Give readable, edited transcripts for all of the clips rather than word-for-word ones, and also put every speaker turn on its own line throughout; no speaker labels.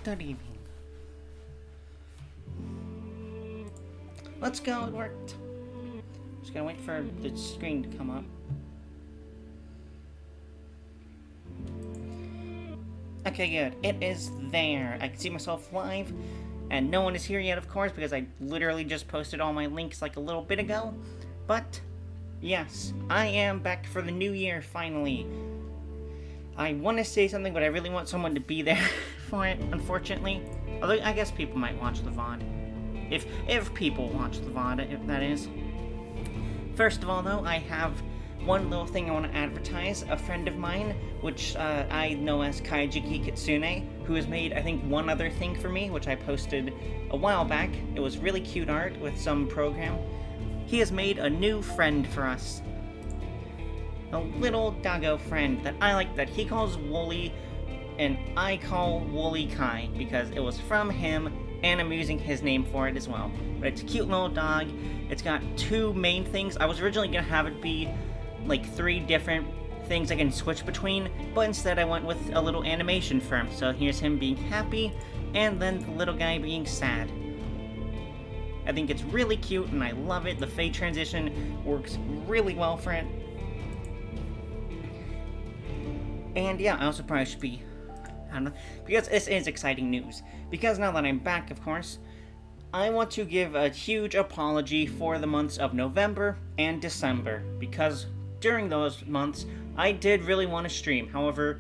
Good evening. Let's go, it worked. Just gotta wait for the screen to come up. Okay, good. It is there. I can see myself live, and no one is here yet, of course, because I literally just posted all my links like a little bit ago. But, yes, I am back for the new year, finally. I want to say something, but I really want someone to be there for it, unfortunately. Although, I guess people might watch the VOD. If people watch the VOD, if that is. First of all, though, I have one little thing I want to advertise. A friend of mine, which I know as Kaijiki Kitsune, who has made, I think, one other thing for me, which I posted a while back. It was really cute art with some program. He has made a new friend for us. A little doggo friend that I like, that he calls Wooly, and I call Wooly Kai, because it was from him, and I'm using his name for it as well. But it's a cute little dog. It's got two main things. I was originally going to have it be like 3 different things I can switch between, but instead I went with a little animation for him. So here's him being happy, and then the little guy being sad. I think it's really cute, and I love it. The fade transition works really well for it. And yeah, I also probably should be, I don't know, because this is exciting news. Because now that I'm back, of course, I want to give a huge apology for the months of November and December, because during those months, I did really want to stream. However,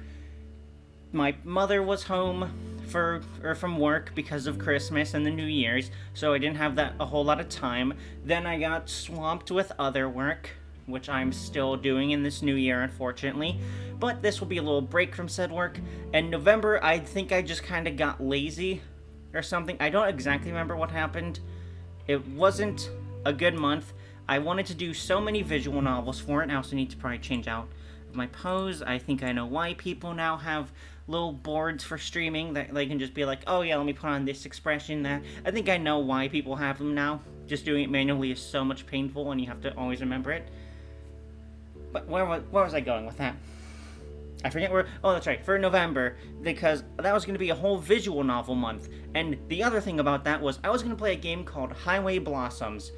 my mother was home from work because of Christmas and the New Year's, so I didn't have a whole lot of time. Then I got swamped with other work, which I'm still doing in this new year, unfortunately. But this will be a little break from said work. And November, I think I just kind of got lazy or something. I don't exactly remember what happened. It wasn't a good month. I wanted to do so many visual novels for it. I also need to probably change out my pose. I think I know why people now have little boards for streaming that they can just be like, oh yeah, let me put on this expression, that. I think I know why people have them now. Just doing it manually is so much painful, and you have to always remember it. But where was I going with that? I forget where. Oh, that's right, for November, because that was going to be a whole visual novel month. And the other thing about that was I was going to play a game called Highway Blossoms,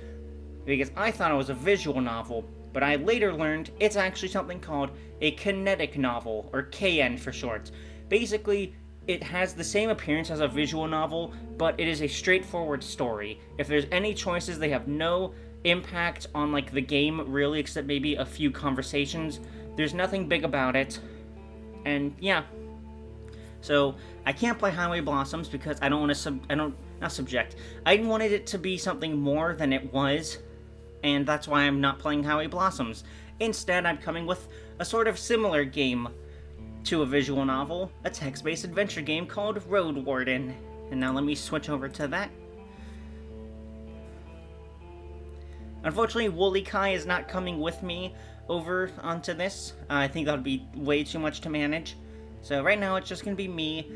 because I thought it was a visual novel, but I later learned it's actually something called a kinetic novel, or KN for short. Basically, it has the same appearance as a visual novel, but it is a straightforward story. If there's any choices, they have no impact on like the game really, except maybe a few conversations. There's nothing big about it. And yeah, so I can't play Highway Blossoms because I don't want to I wanted it to be something more than it was, and that's why I'm not playing Highway Blossoms. Instead, I'm coming with a sort of similar game to a visual novel, a text-based adventure game called Roadwarden. And now let me switch over to that. Unfortunately, Wooly Kai is not coming with me over onto this. I think that would be way too much to manage. So right now it's just going to be me.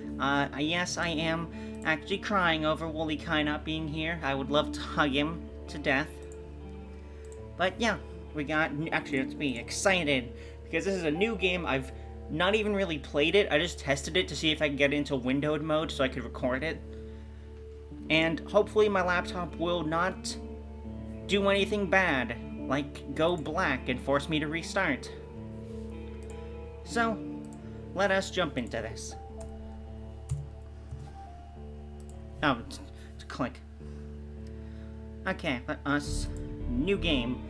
Yes, I am actually crying over Wooly Kai not being here. I would love to hug him to death. But yeah, actually let's be excited, because this is a new game. I've not even really played it. I just tested it to see if I could get into windowed mode so I could record it. And hopefully my laptop will not do anything bad, like go black and force me to restart. So, let us jump into this. Oh, it's a click. Okay, let us new game.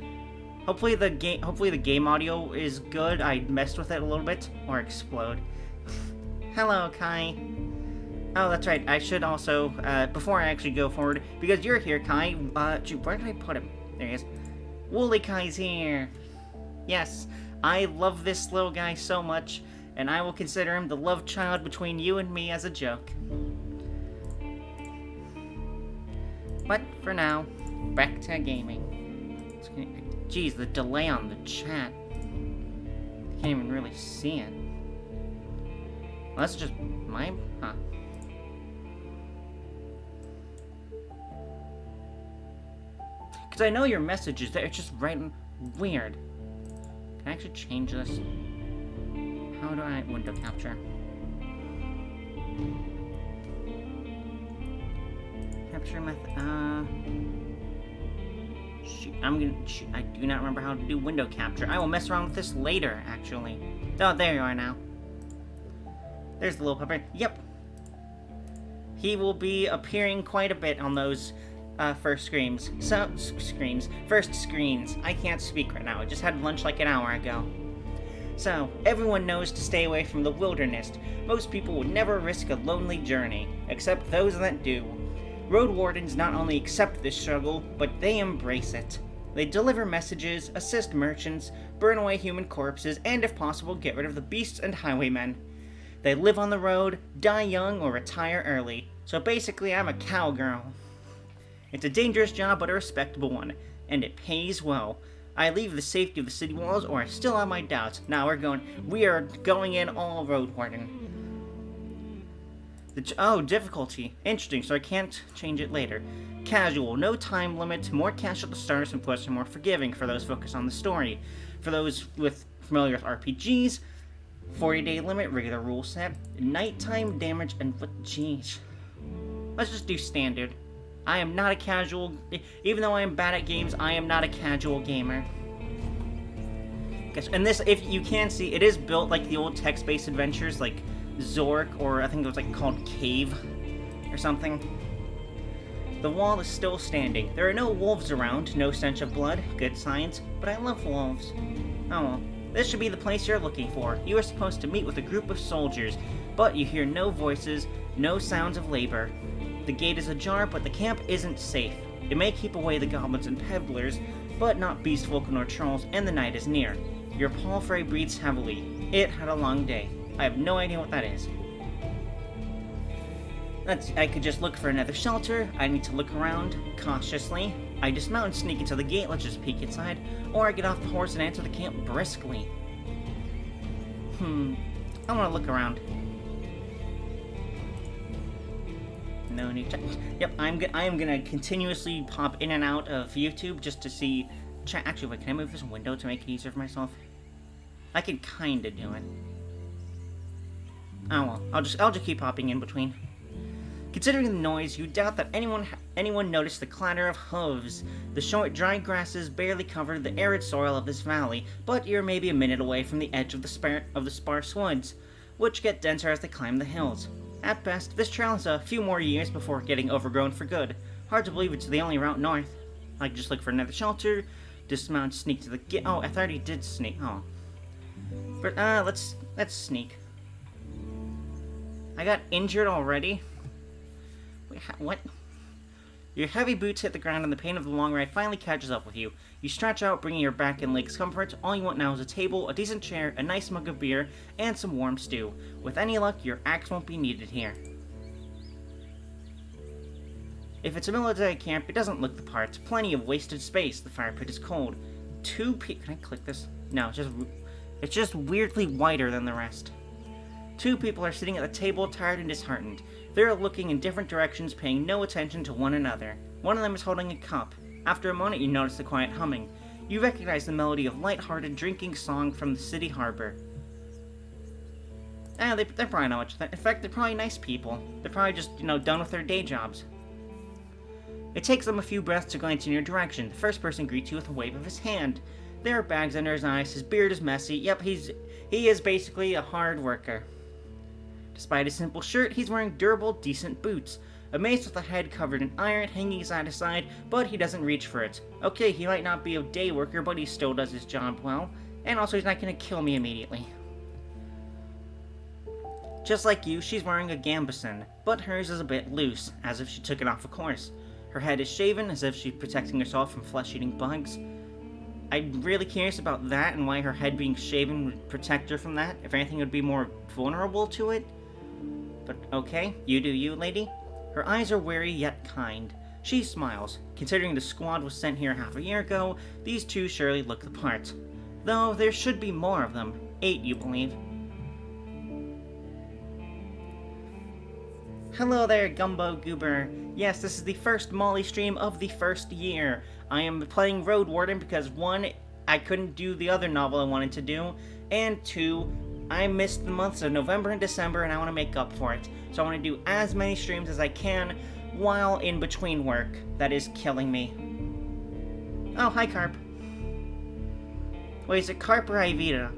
Hopefully the game audio is good. I messed with it a little bit, or explode. Hello, Kai. Oh, that's right. I should also, before I actually go forward, because you're here, Kai, where did I put him? There he is. Wooly Kai's here. Yes, I love this little guy so much, and I will consider him the love child between you and me as a joke. But, for now, back to gaming. Jeez, the delay on the chat. I can't even really see it. Well, that's just my... Huh. Because I know your message is there, it's just writing weird. Can I actually change this? How do I window capture? capture method. Shoot, I do not remember how to do window capture. I will mess around with this later, actually. Oh, there you are now. There's the little puppet. Yep. He will be appearing quite a bit on those first screens. First screens. I can't speak right now. I just had lunch like an hour ago. So, everyone knows to stay away from the wilderness. Most people would never risk a lonely journey, except those that do. Roadwardens not only accept this struggle, but they embrace it. They deliver messages, assist merchants, burn away human corpses, and if possible, get rid of the beasts and highwaymen. They live on the road, die young, or retire early. So basically, I'm a cowgirl. It's a dangerous job, but a respectable one, and it pays well. I leave the safety of the city walls, or I still have my doubts. Now we are going in all Roadwarden. Difficulty. Interesting, so I can't change it later. Casual, no time limit, more cash at the start, and plus more forgiving for those focused on the story. For those familiar with RPGs, 40-day limit, regular rule set, nighttime damage, and jeez. Let's just do standard. I am not a casual, even though I am bad at games, I am not a casual gamer. And this, if you can see, it is built like the old text-based adventures, like Zork, or I think it was like called Cave, or something. The wall is still standing. There are no wolves around, no stench of blood, good signs, but I love wolves. Oh well. This should be the place you're looking for. You are supposed to meet with a group of soldiers, but you hear no voices, no sounds of labor. The gate is ajar, but the camp isn't safe. It may keep away the goblins and peddlers, but not beast folk nor trolls, and the night is near. Your palfrey breathes heavily. It had a long day. I have no idea what that is. I could just look for another shelter. I need to look around cautiously. I dismount and sneak into the gate, let's just peek inside, or I get off the horse and enter the camp briskly. I want to look around. No need to... Yep, I am gonna continuously pop in and out of YouTube just to see... Actually, wait, can I move this window to make it easier for myself? I can kinda do it. Oh well, I'll just keep popping in between. Considering the noise, you doubt that anyone noticed the clatter of hooves. The short, dry grasses barely cover the arid soil of this valley, but you're maybe a minute away from the edge of the sparse woods, which get denser as they climb the hills. At best, this trail has a few more years before getting overgrown for good. Hard to believe it's the only route north. I could just look for another shelter, dismount, sneak to the gate. Oh, I thought he did sneak. Oh. But, let's sneak. I got injured already? Wait, what? Your heavy boots hit the ground and the pain of the long ride finally catches up with you. You stretch out, bringing your back and legs comfort. All you want now is a table, a decent chair, a nice mug of beer, and some warm stew. With any luck, your axe won't be needed here. If it's a military camp, it doesn't look the part. Plenty of wasted space. The fire pit is cold. Can I click this? No, it's just weirdly wider than the rest. 2 people are sitting at the table, tired and disheartened. They're looking in different directions, paying no attention to one another. One of them is holding a cup. After a moment, you notice the quiet humming. You recognize the melody of light-hearted drinking song from the city harbor. They're probably not much. In fact, they're probably nice people. They're probably just, done with their day jobs. It takes them a few breaths to glance in your direction. The first person greets you with a wave of his hand. There are bags under his eyes, his beard is messy. Yep, he is basically a hard worker. Despite his simple shirt, he's wearing durable, decent boots. A mace with a head covered in iron hanging side to side, but he doesn't reach for it. Okay, he might not be a day worker, but he still does his job well. And also, he's not going to kill me immediately. Just like you, she's wearing a gambeson, but hers is a bit loose, as if she took it off a course. Her head is shaven, as if she's protecting herself from flesh-eating bugs. I'm really curious about that, and why her head being shaven would protect her from that. If anything, it would be more vulnerable to it. But okay, you do you, lady. Her eyes are wary yet kind. She smiles. Considering the squad was sent here half a year ago, these 2 surely look the part. Though there should be more of them. 8, you believe. Hello there, Gumbo Goober. Yes, this is the first Molly stream of the first year. I am playing Roadwarden because 1, I couldn't do the other novel I wanted to do, and 2, I missed the months of November and December and I want to make up for it. So I want to do as many streams as I can while in between work that is killing me. Oh, hi, Carp. Wait, is it Carp or Ivita?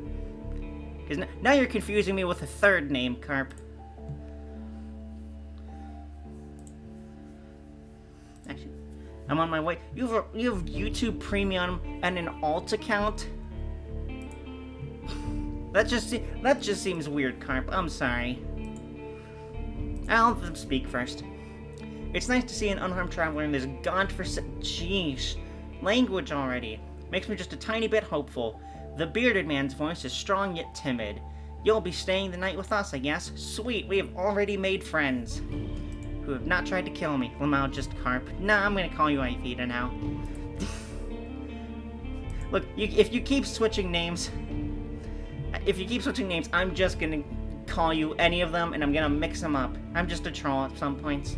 Because now you're confusing me with a third name, Carp. Actually, I'm on my way. You have YouTube Premium and an alt account? That just seems weird, Carp. I'm sorry. I'll let them speak first. It's nice to see an unharmed traveler in this godforsaken... Jeez. Language already. Makes me just a tiny bit hopeful. The bearded man's voice is strong yet timid. You'll be staying the night with us, I guess. Sweet, we have already made friends. Who have not tried to kill me. Lamau, just Carp. Nah, I'm gonna call you Ivita now. Look, if you keep switching names... I'm just gonna call you any of them, and I'm gonna mix them up. I'm just a troll at some points.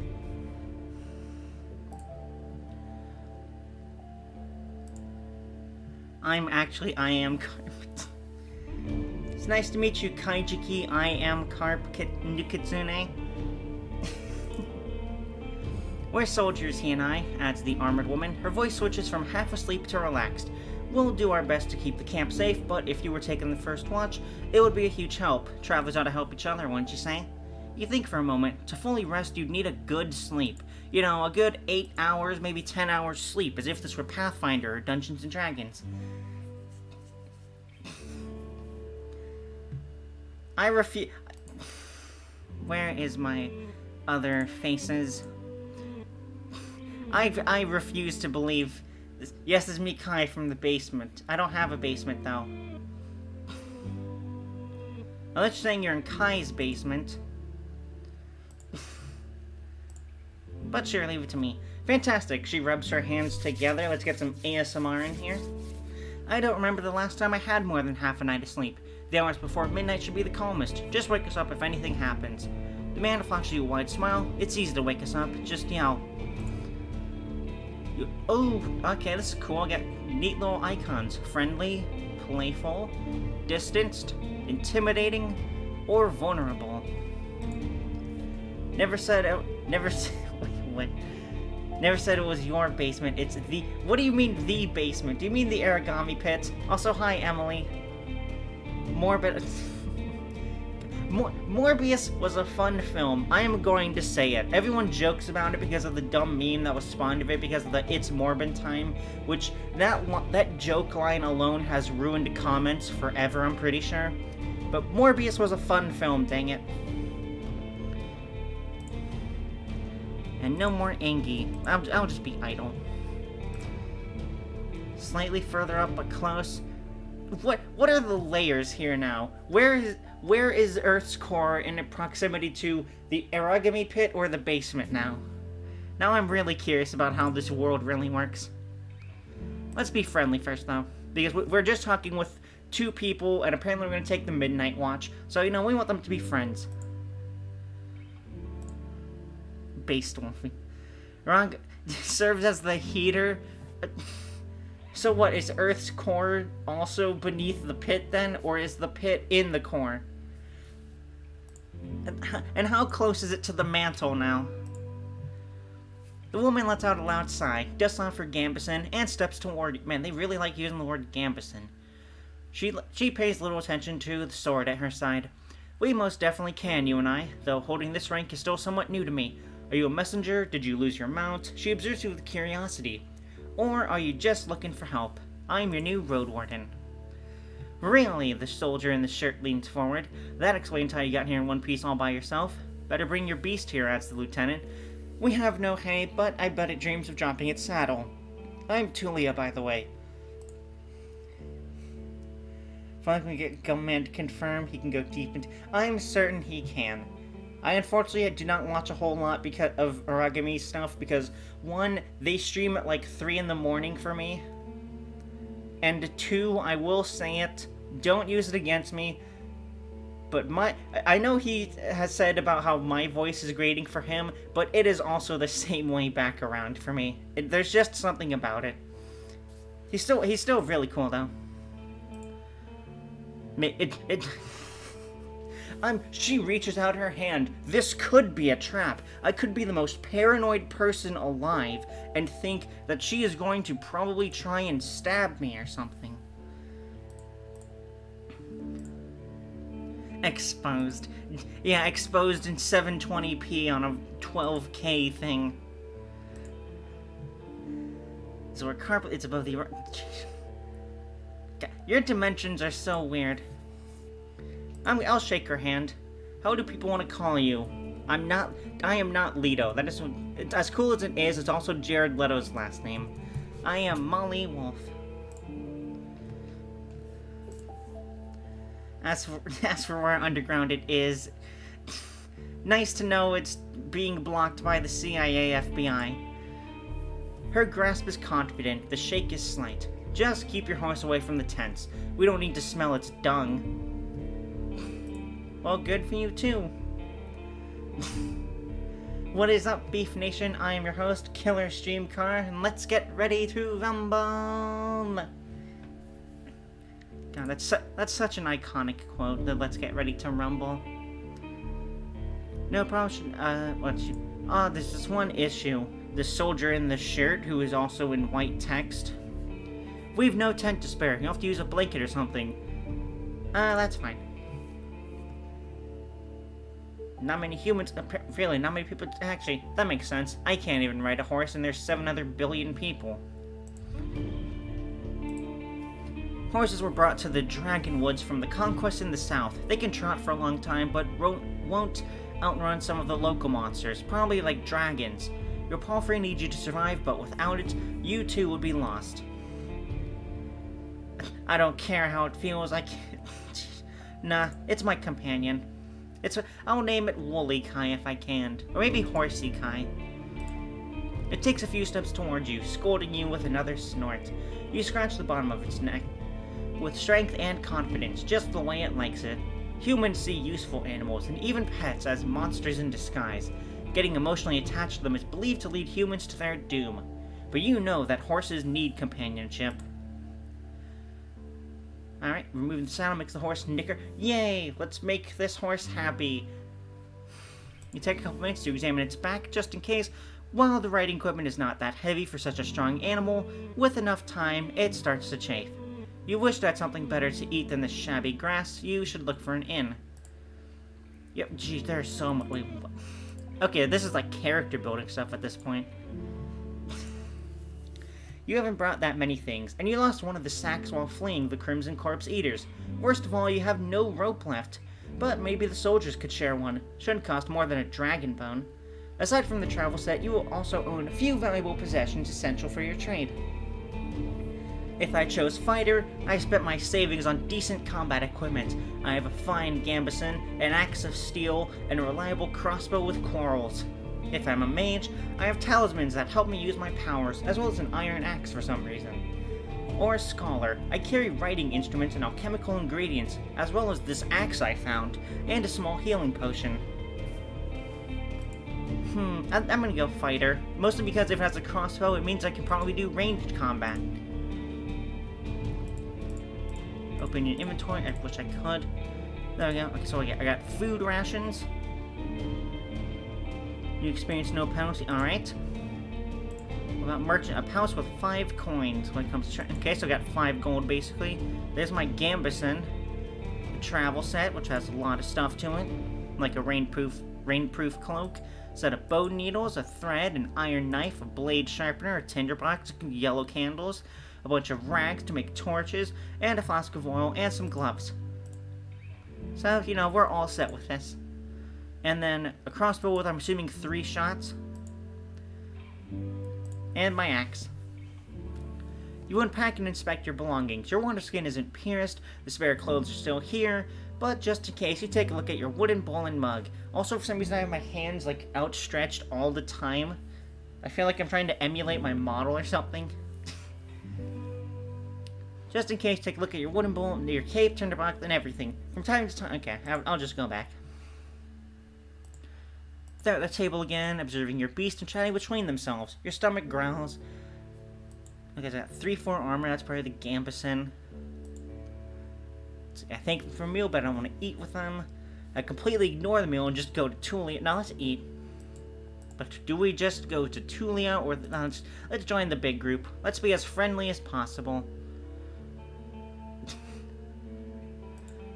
I am Carp. It's nice to meet you, Kaijiki. I am Carp Kitsune. We're soldiers, he and I, adds the armored woman. Her voice switches from half asleep to relaxed. We'll do our best to keep the camp safe, but if you were taking the first watch, it would be a huge help. Travelers ought to help each other, wouldn't you say? You think for a moment, to fully rest you'd need a good sleep. You know, a good 8 hours, maybe 10 hours sleep, as if this were Pathfinder or Dungeons & Dragons. I refuse... Where is my other faces? I refuse to believe... This. Yes, it's me, Kai, from the basement. I don't have a basement, though. Unless you're saying you're in Kai's basement. But sure, leave it to me. Fantastic. She rubs her hands together. Let's get some ASMR in here. I don't remember the last time I had more than half a night of sleep. The hours before midnight should be the calmest. Just wake us up if anything happens. The man flashes you a wide smile. It's easy to wake us up. Just yell. Oh, okay, this is cool. I got neat little icons. Friendly, playful, distanced, intimidating, or vulnerable. Never said it was your basement. It's the... What do you mean, the basement? Do you mean the origami pit? Also, hi, Emily. Morbius was a fun film. I am going to say it. Everyone jokes about it because of the dumb meme that was spawned of it because of the It's Morbin time, which that joke line alone has ruined comments forever, I'm pretty sure. But Morbius was a fun film, dang it. And no more Angie. I'll just be idle. Slightly further up, but close. What are the layers here now? Where is Earth's core in proximity to the origami pit or the basement now? Now I'm really curious about how this world really works. Let's be friendly first, though, because we're just talking with 2 people, and apparently we're going to take the midnight watch. So, you know, we want them to be friends. Base Wolfie. Wrong. Serves as the heater. So what, is Earth's core also beneath the pit then? Or is the pit in the core? And how close is it to the mantle now? The woman lets out a loud sigh, dusts off her gambeson, and steps toward... Man, they really like using the word gambeson. She pays little attention to the sword at her side. We most definitely can, you and I, though holding this rank is still somewhat new to me. Are you a messenger? Did you lose your mount? She observes you with curiosity. Or are you just looking for help? I'm your new Roadwarden. Really? The soldier in the shirt leans forward. That explains how you got here in one piece all by yourself. Better bring your beast here, adds the lieutenant. We have no hay, but I bet it dreams of dropping its saddle. I'm Tulia, by the way. If I can get Gumman to confirm, he can go deep into... I'm certain he can. I unfortunately do not watch a whole lot because of origami stuff, because 1, they stream at like 3 in the morning for me, and 2, I will say it, don't use it against me, but I know he has said about how my voice is grating for him, but it is also the same way back around for me. There's just something about it. He's still really cool though. She reaches out her hand. This could be a trap. I could be the most paranoid person alive and think that she is going to probably try and stab me or something. Exposed. Yeah, exposed in 720p on a 12K thing. So we're carpet. It's above the. Your dimensions are so weird. I'll shake her hand. How do people want to call you? I am not Leto. That is as cool as it is. It's also Jared Leto's last name. I am Molly Wolf. As for where underground it is, nice to know it's being blocked by the CIA, FBI. Her grasp is confident, the shake is slight. Just keep your horse away from the tents. We don't need to smell its dung. Well, good for you too. What is up, Beef Nation? I am your host, Killer Streamcar, and let's get ready to rumble! God, that's such an iconic quote, the let's get ready to rumble. No problem, there's this one issue. The soldier in the shirt, who is also in white text. We've no tent to spare. You'll have to use a blanket or something. That's fine. Not many humans, really, not many people, actually, that makes sense. I can't even ride a horse and there's 7 other billion people. Horses were brought to the Dragon Woods from the conquest in the south. They can trot for a long time, but won't outrun some of the local monsters, probably like dragons. Your palfrey needs you to survive, but without it, you too would be lost. I don't care how it feels, Nah, it's my companion. I'll name it Woolly Kai if I can, or maybe Horsey Kai. It takes a few steps towards you, scolding you with another snort. You scratch the bottom of its neck, with strength and confidence, just the way it likes it. Humans see useful animals, and even pets, as monsters in disguise. Getting emotionally attached to them is believed to lead humans to their doom. But you know that horses need companionship. Alright, removing the saddle makes the horse nicker. Yay! Let's make this horse happy. You take a couple minutes to examine its back, just in case. While the riding equipment is not that heavy for such a strong animal, with enough time, it starts to chafe. You wish to had something better to eat than this shabby grass. You should look for an inn. Yep, geez, there's so much. Wait, what? Okay, this is like character building stuff at this point. You haven't brought that many things, and you lost one of the sacks while fleeing the Crimson Corpse Eaters. Worst of all, you have no rope left. But maybe the soldiers could share one. Shouldn't cost more than a dragon bone. Aside from the travel set, you will also own a few valuable possessions essential for your trade. If I chose fighter, I spent my savings on decent combat equipment. I have a fine gambeson, an axe of steel, and a reliable crossbow with quarrels. If I'm a mage, I have talismans that help me use my powers, as well as an iron axe for some reason. Or a scholar, I carry writing instruments and alchemical ingredients, as well as this axe I found, and a small healing potion. I'm gonna go fighter, mostly because if it has a crossbow, it means I can probably do ranged combat. Open your inventory, I wish I could. There we go. Okay, so I got food rations. You experience no penalty. Alright. What about merchant? A pouch with 5 coins when it comes to okay, so I got 5 gold basically. There's my gambeson. The travel set, which has a lot of stuff to it. Like a rainproof cloak. A set of bow needles, a thread, an iron knife, a blade sharpener, a tinderbox, yellow candles, a bunch of rags to make torches, and a flask of oil, and some gloves. So, you know, we're all set with this. And then a crossbow with, I'm assuming, 3 shots. And my axe. You unpack and inspect your belongings. Your water skin isn't pierced, the spare clothes are still here, but just in case, you take a look at your wooden bowl and mug. Also, for some reason, I have my hands, like, outstretched all the time. I feel like I'm trying to emulate my model or something. Just in case, take a look at your wooden bowl, your cape, tinderbox, and everything. From time to time, okay, I'll just go back. There at the table again, observing your beast and chatting between themselves. Your stomach growls. Okay, so I got 3-4 armor, that's probably the gambeson. I thank them for a meal, but I don't want to eat with them. I completely ignore the meal and just go to Tulia. Now let's eat. But do we just go to Tulia, or let's join the big group? Let's be as friendly as possible.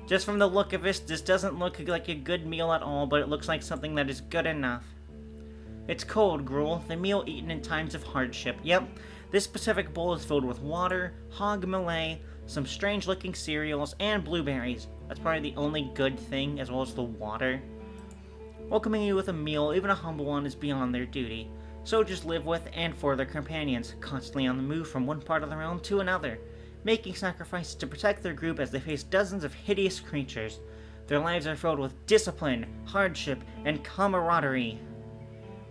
Just from the look of this doesn't look like a good meal at all, but it looks like something that is good enough. It's cold, gruel, the meal eaten in times of hardship. Yep, this specific bowl is filled with water, hog malay, some strange-looking cereals, and blueberries. That's probably the only good thing, as well as the water. Welcoming you with a meal, even a humble one, is beyond their duty. Soldiers live with and for their companions, constantly on the move from one part of the realm to another, making sacrifices to protect their group as they face dozens of hideous creatures. Their lives are filled with discipline, hardship, and camaraderie.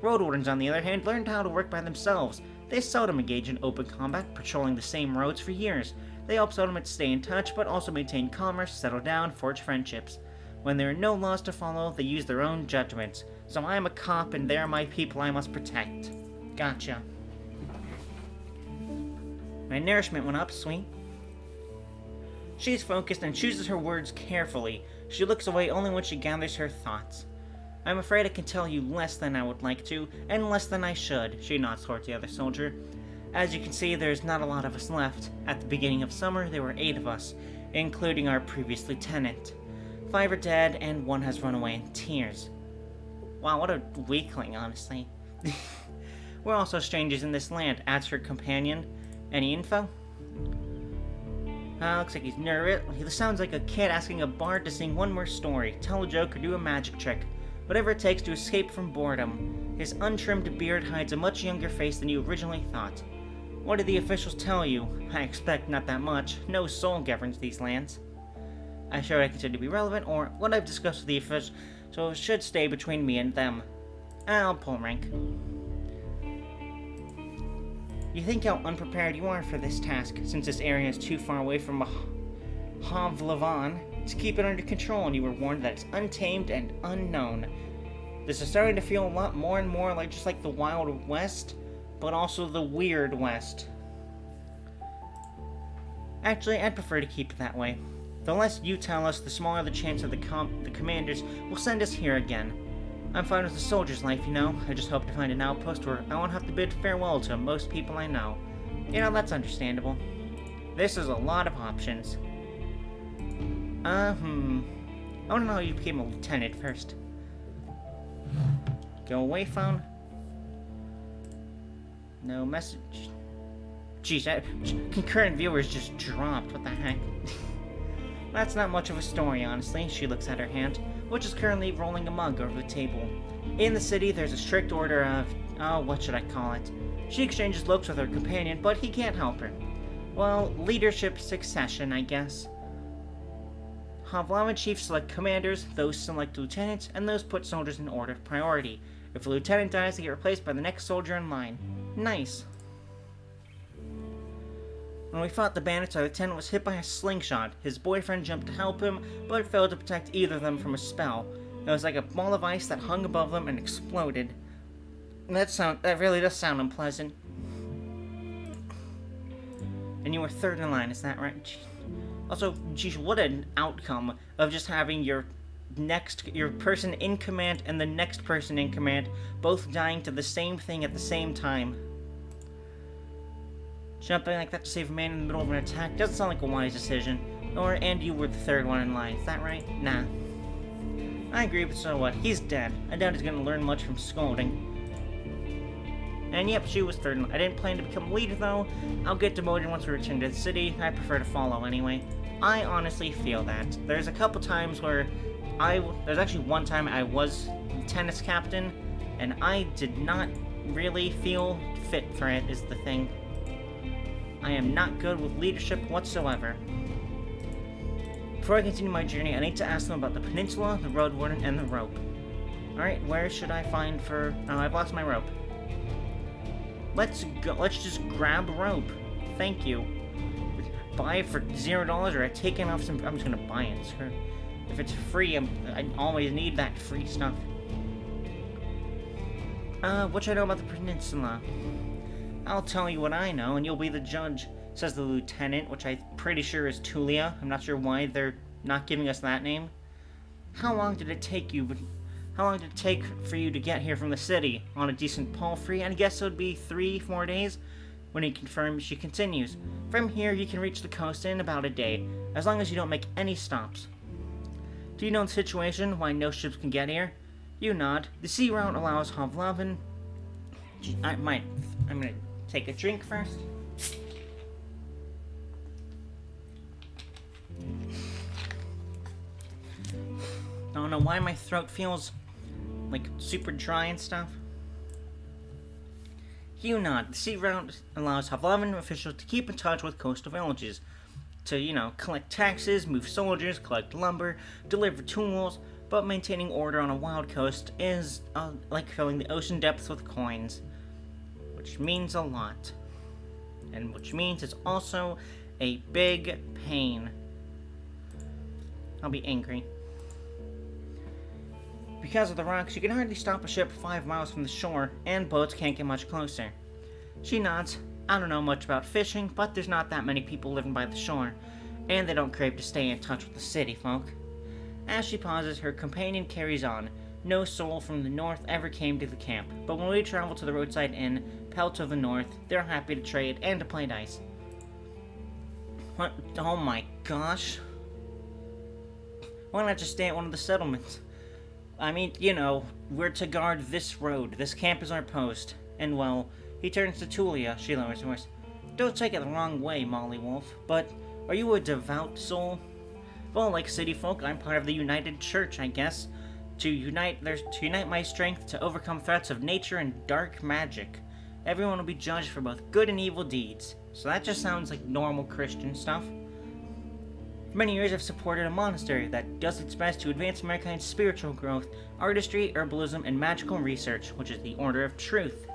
Roadwardens, on the other hand, learned how to work by themselves. They seldom engage in open combat, patrolling the same roads for years. They help settlements stay in touch, but also maintain commerce, settle down, forge friendships. When there are no laws to follow, they use their own judgments. So I am a cop, and they are my people I must protect. Gotcha. My nourishment went up, sweet. She's focused and chooses her words carefully. She looks away only when she gathers her thoughts. I'm afraid I can tell you less than I would like to, and less than I should, she nods towards the other soldier. As you can see, there's not a lot of us left. At the beginning of summer, there were 8 of us, including our previous lieutenant. 5 are dead, and 1 has run away in tears. Wow, what a weakling, honestly. We're also strangers in this land, adds her companion. Any info? Looks like he's nervous. He sounds like a kid asking a bard to sing one more story, tell a joke, or do a magic trick. Whatever it takes to escape from boredom. His untrimmed beard hides a much younger face than you originally thought. What did the officials tell you? I expect not that much. No soul governs these lands. I sure I consider to be relevant, or what I've discussed with the officials, so it should stay between me and them. I'll pull rank. You think how unprepared you are for this task, since this area is too far away from Havlavan to keep it under control, and you were warned that it's untamed and unknown. This is starting to feel a lot more and more like just like the Wild West, but also the Weird West. Actually, I'd prefer to keep it that way. The less you tell us, the smaller the chance that the commanders will send us here again. I'm fine with the soldier's life, you know. I just hope to find an outpost where I won't have to bid farewell to most people I know. You know, that's understandable. This is a lot of options. I want to know how you became a lieutenant first. Go away, phone. No message. Jeez, concurrent viewers just dropped. What the heck? That's not much of a story, honestly. She looks at her hand, which is currently rolling a mug over the table. In the city, there's a strict order of... what should I call it? She exchanges looks with her companion, but he can't help her. Well, leadership succession, I guess. Havlavan chiefs select commanders, those select lieutenants, and those put soldiers in order of priority. If a lieutenant dies, they get replaced by the next soldier in line. Nice. When we fought the bandits, our lieutenant was hit by a slingshot. His boyfriend jumped to help him, but failed to protect either of them from a spell. It was like a ball of ice that hung above them and exploded. That really does sound unpleasant. And you were third in line, is that right? Also, geez, what an outcome of just having your person in command and the next person in command both dying to the same thing at the same time. Jumping like that to save a man in the middle of an attack doesn't sound like a wise decision. And you were the third one in line, is that right? Nah. I agree, but so what? He's dead. I doubt he's gonna learn much from scolding. And yep, she was third. I didn't plan to become leader though. I'll get demoted once we return to the city. I prefer to follow anyway. I honestly feel that. There's a couple times where there's actually one time I was tennis captain, and I did not really feel fit for it, is the thing. I am not good with leadership whatsoever. Before I continue my journey, I need to ask them about the peninsula, the Roadwarden, and the rope. Alright, where should I find for... Oh, I've lost my rope. Let's go. Let's just grab rope. Thank you. Buy it for $0 or I take it off some... I'm just gonna buy it, sir. If it's free, I always need that free stuff. What should I know about the peninsula? I'll tell you what I know, and you'll be the judge, says the lieutenant, which I'm pretty sure is Tulia. I'm not sure why they're not giving us that name. How long did it take you? How long did it take for you to get here from the city? On a decent palfrey, I guess it would be 3-4 days. When he confirms, she continues. From here, you can reach the coast in about a day, as long as you don't make any stops. Do you know the situation, why no ships can get here? You nod. The sea route allows Hovlavin. I'm gonna take a drink first. I don't know why my throat feels like super dry and stuff. You nod. The sea route allows Hovlavin officials to keep in touch with coastal villages. To, collect taxes, move soldiers, collect lumber, deliver tools, but maintaining order on a wild coast is like filling the ocean depths with coins. Which means a lot. And which means it's also a big pain. I'll be angry. Because of the rocks, you can hardly stop a ship 5 miles from the shore, and boats can't get much closer. She nods. I don't know much about fishing, but there's not that many people living by the shore, and they don't crave to stay in touch with the city folk. As she pauses, her companion carries on. No soul from the north ever came to the camp, but when we travel to the roadside inn, Pelt of the North, they're happy to trade and to play dice. What? Oh my gosh. Why not just stay at one of the settlements? I mean, we're to guard this road. This camp is our post. And, well, he turns to Tulia. She lowers her voice. Don't take it the wrong way, Molly Wolf, but are you a devout soul? Well, like city folk, I'm part of the United Church, I guess. To unite my strength to overcome threats of nature and dark magic. Everyone will be judged for both good and evil deeds. So that just sounds like normal Christian stuff. For many years, I've supported a monastery that does its best to advance mankind's spiritual growth, artistry, herbalism, and magical research, which is the Order of Truth.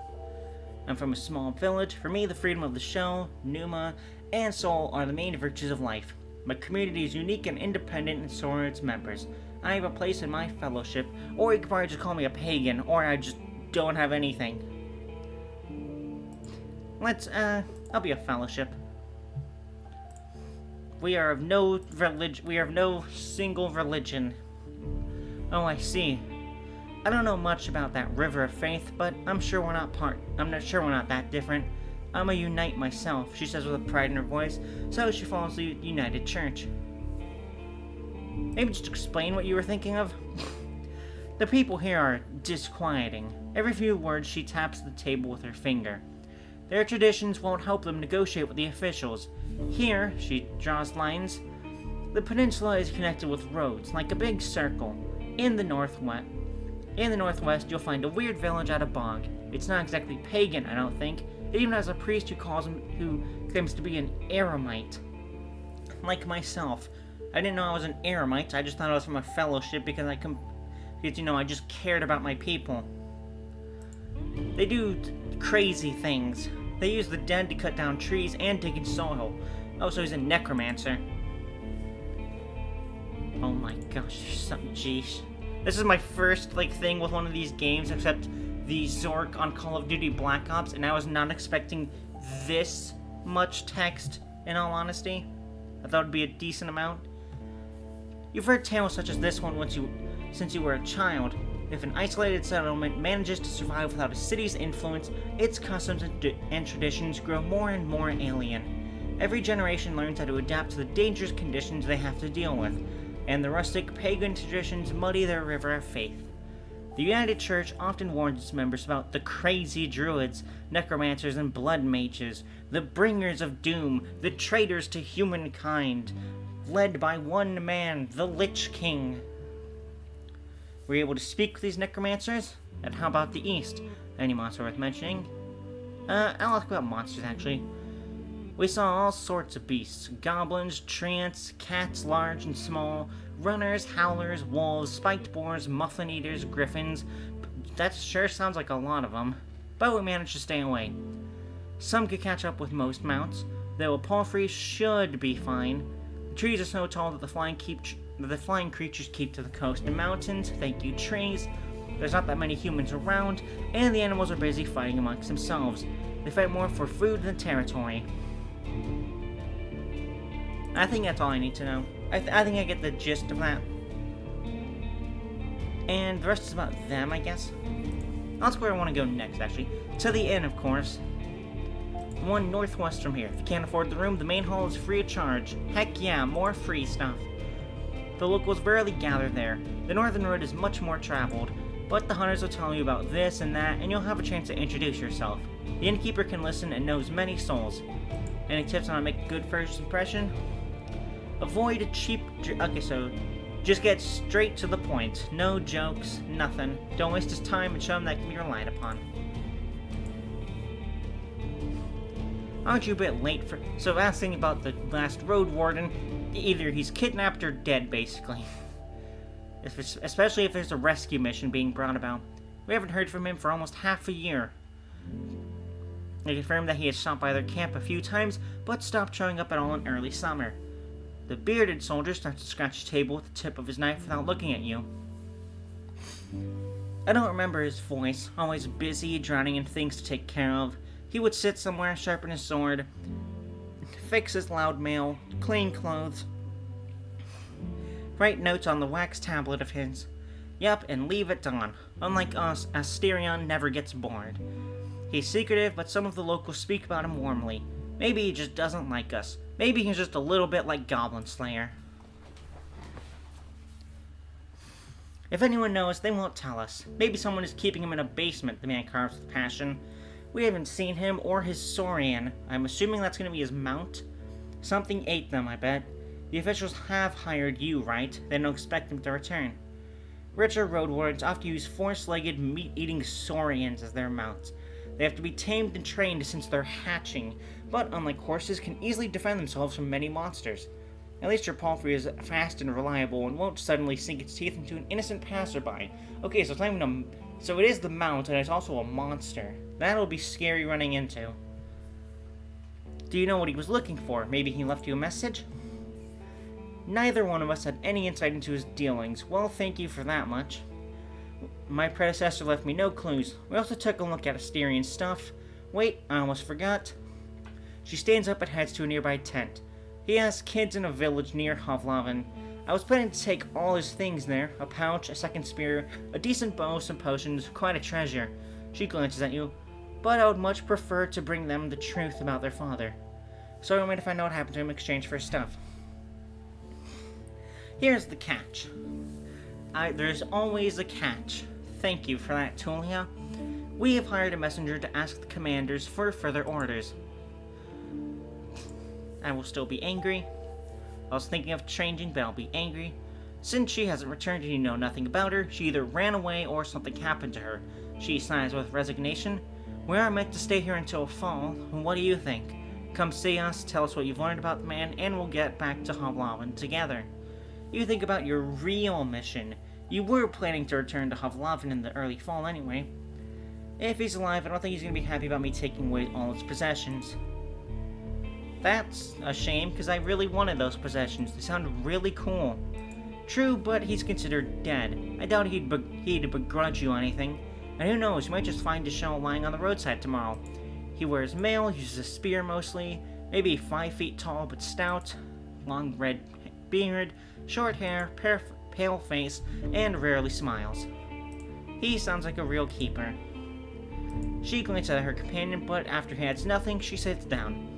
I'm from a small village. For me, the freedom of the shell, pneuma, and soul are the main virtues of life. My community is unique and independent, and so are its members. I have a place in my fellowship, or you could probably just call me a pagan, or I just don't have anything. I'll be a fellowship. We are of no single religion. Oh, I see. I don't know much about that river of faith, but I'm not sure we're not that different. I'm a Unite myself, she says with a pride in her voice, so she follows the United Church. Maybe just explain what you were thinking of? The people here are disquieting. Every few words she taps the table with her finger. Their traditions won't help them negotiate with the officials. Here, she draws lines, the peninsula is connected with roads, like a big circle. In the northwest, you'll find a weird village at a bog. It's not exactly pagan, I don't think. It even has a priest who claims to be an eremite. Like myself. I didn't know I was an eremite, I just thought I was from a fellowship because I just cared about my people. They do crazy things. They use the dead to cut down trees and dig in soil. Oh, so he's a necromancer. Oh my gosh, there's something, jeez. This is my first, thing with one of these games, except the Zork on Call of Duty Black Ops, and I was not expecting this much text, in all honesty. I thought it would be a decent amount. You've heard tales such as this one since you were a child. If an isolated settlement manages to survive without a city's influence, its customs and traditions grow more and more alien. Every generation learns how to adapt to the dangerous conditions they have to deal with, and the rustic pagan traditions muddy their river of faith. The United Church often warns its members about the crazy druids, necromancers, and blood mages, the bringers of doom, the traitors to humankind, led by one man, the Lich King. Were you able to speak with these necromancers? And how about the East? Any monster worth mentioning? I'll ask about monsters, actually. We saw all sorts of beasts. Goblins, treants, cats large and small, runners, howlers, wolves, spiked boars, muffin eaters, griffins. That sure sounds like a lot of them. But we managed to stay away. Some could catch up with most mounts, though a palfrey should be fine. The trees are so tall that the flying creatures keep to the coast and mountains. Thank you, trees. There's not that many humans around, and the animals are busy fighting amongst themselves. They fight more for food than territory. I think that's all I need to know. I think I get the gist of that. And the rest is about them, I guess. That's where I want to go next, actually. To the inn, of course. One northwest from here. If you can't afford the room, the main hall is free of charge. Heck yeah, more free stuff. The locals rarely gather there. The northern road is much more traveled, but the hunters will tell you about this and that, and you'll have a chance to introduce yourself. The innkeeper can listen and knows many souls. Any tips on how to make a good first impression? Avoid cheap... Okay, so just get straight to the point. No jokes, nothing. Don't waste his time and show him that can be relied upon. Aren't you a bit late for... So asking about the last Roadwarden, either he's kidnapped or dead, basically. Especially if there's a rescue mission being brought about. We haven't heard from him for almost half a year. They confirmed that he had stopped by their camp a few times, but stopped showing up at all in early summer. The bearded soldier starts to scratch the table with the tip of his knife without looking at you. I don't remember his voice, always busy, drowning in things to take care of. He would sit somewhere, sharpen his sword, fix his loud mail, clean clothes, write notes on the wax tablet of his. Yup, and leave at dawn. Unlike us, Asterion never gets bored. He's secretive, but some of the locals speak about him warmly. Maybe he just doesn't like us. Maybe he's just a little bit like Goblin Slayer. If anyone knows, they won't tell us. Maybe someone is keeping him in a basement, the man carves with passion. We haven't seen him or his Saurian. I'm assuming that's going to be his mount. Something ate them, I bet. The officials have hired you, right? They don't expect him to return. Richer Roadwardens often use force-legged, meat-eating Saurians as their mounts. They have to be tamed and trained since they're hatching, but unlike horses, can easily defend themselves from many monsters. At least your palfrey is fast and reliable and won't suddenly sink its teeth into an innocent passerby. Okay, so it's not even so it is the mount, and it's also a monster. That'll be scary running into. Do you know what he was looking for? Maybe he left you a message? Neither one of us had any insight into his dealings. Well, thank you for that much. My predecessor left me no clues. We also took a look at Asterian's stuff. Wait, I almost forgot. She stands up and heads to a nearby tent. He has kids in a village near Hovlavin. I was planning to take all his things there. A pouch, a second spear, a decent bow, some potions, quite a treasure. She glances at you. But I would much prefer to bring them the truth about their father. So I'm going to find out what happened to him in exchange for his stuff. Here's the catch. There's always a catch. Thank you for that, Tulia. We have hired a messenger to ask the commanders for further orders. I will still be angry. I was thinking of changing, but I'll be angry. Since she hasn't returned and you know nothing about her, she either ran away or something happened to her. She sighs with resignation. We are meant to stay here until fall. What do you think? Come see us, tell us what you've learned about the man, and we'll get back to Hovlavin together. You think about your real mission. You were planning to return to Hovlavin in the early fall anyway. If he's alive, I don't think he's going to be happy about me taking away all his possessions. That's a shame, because I really wanted those possessions. They sounded really cool. True, but he's considered dead. I doubt he'd begrudge you anything. And who knows, you might just find his shell lying on the roadside tomorrow. He wears mail, uses a spear mostly, maybe 5 feet tall but stout, long red beard, short hair, pale face, and rarely smiles. He sounds like a real keeper. She glances at her companion, but after he adds nothing, she sits down.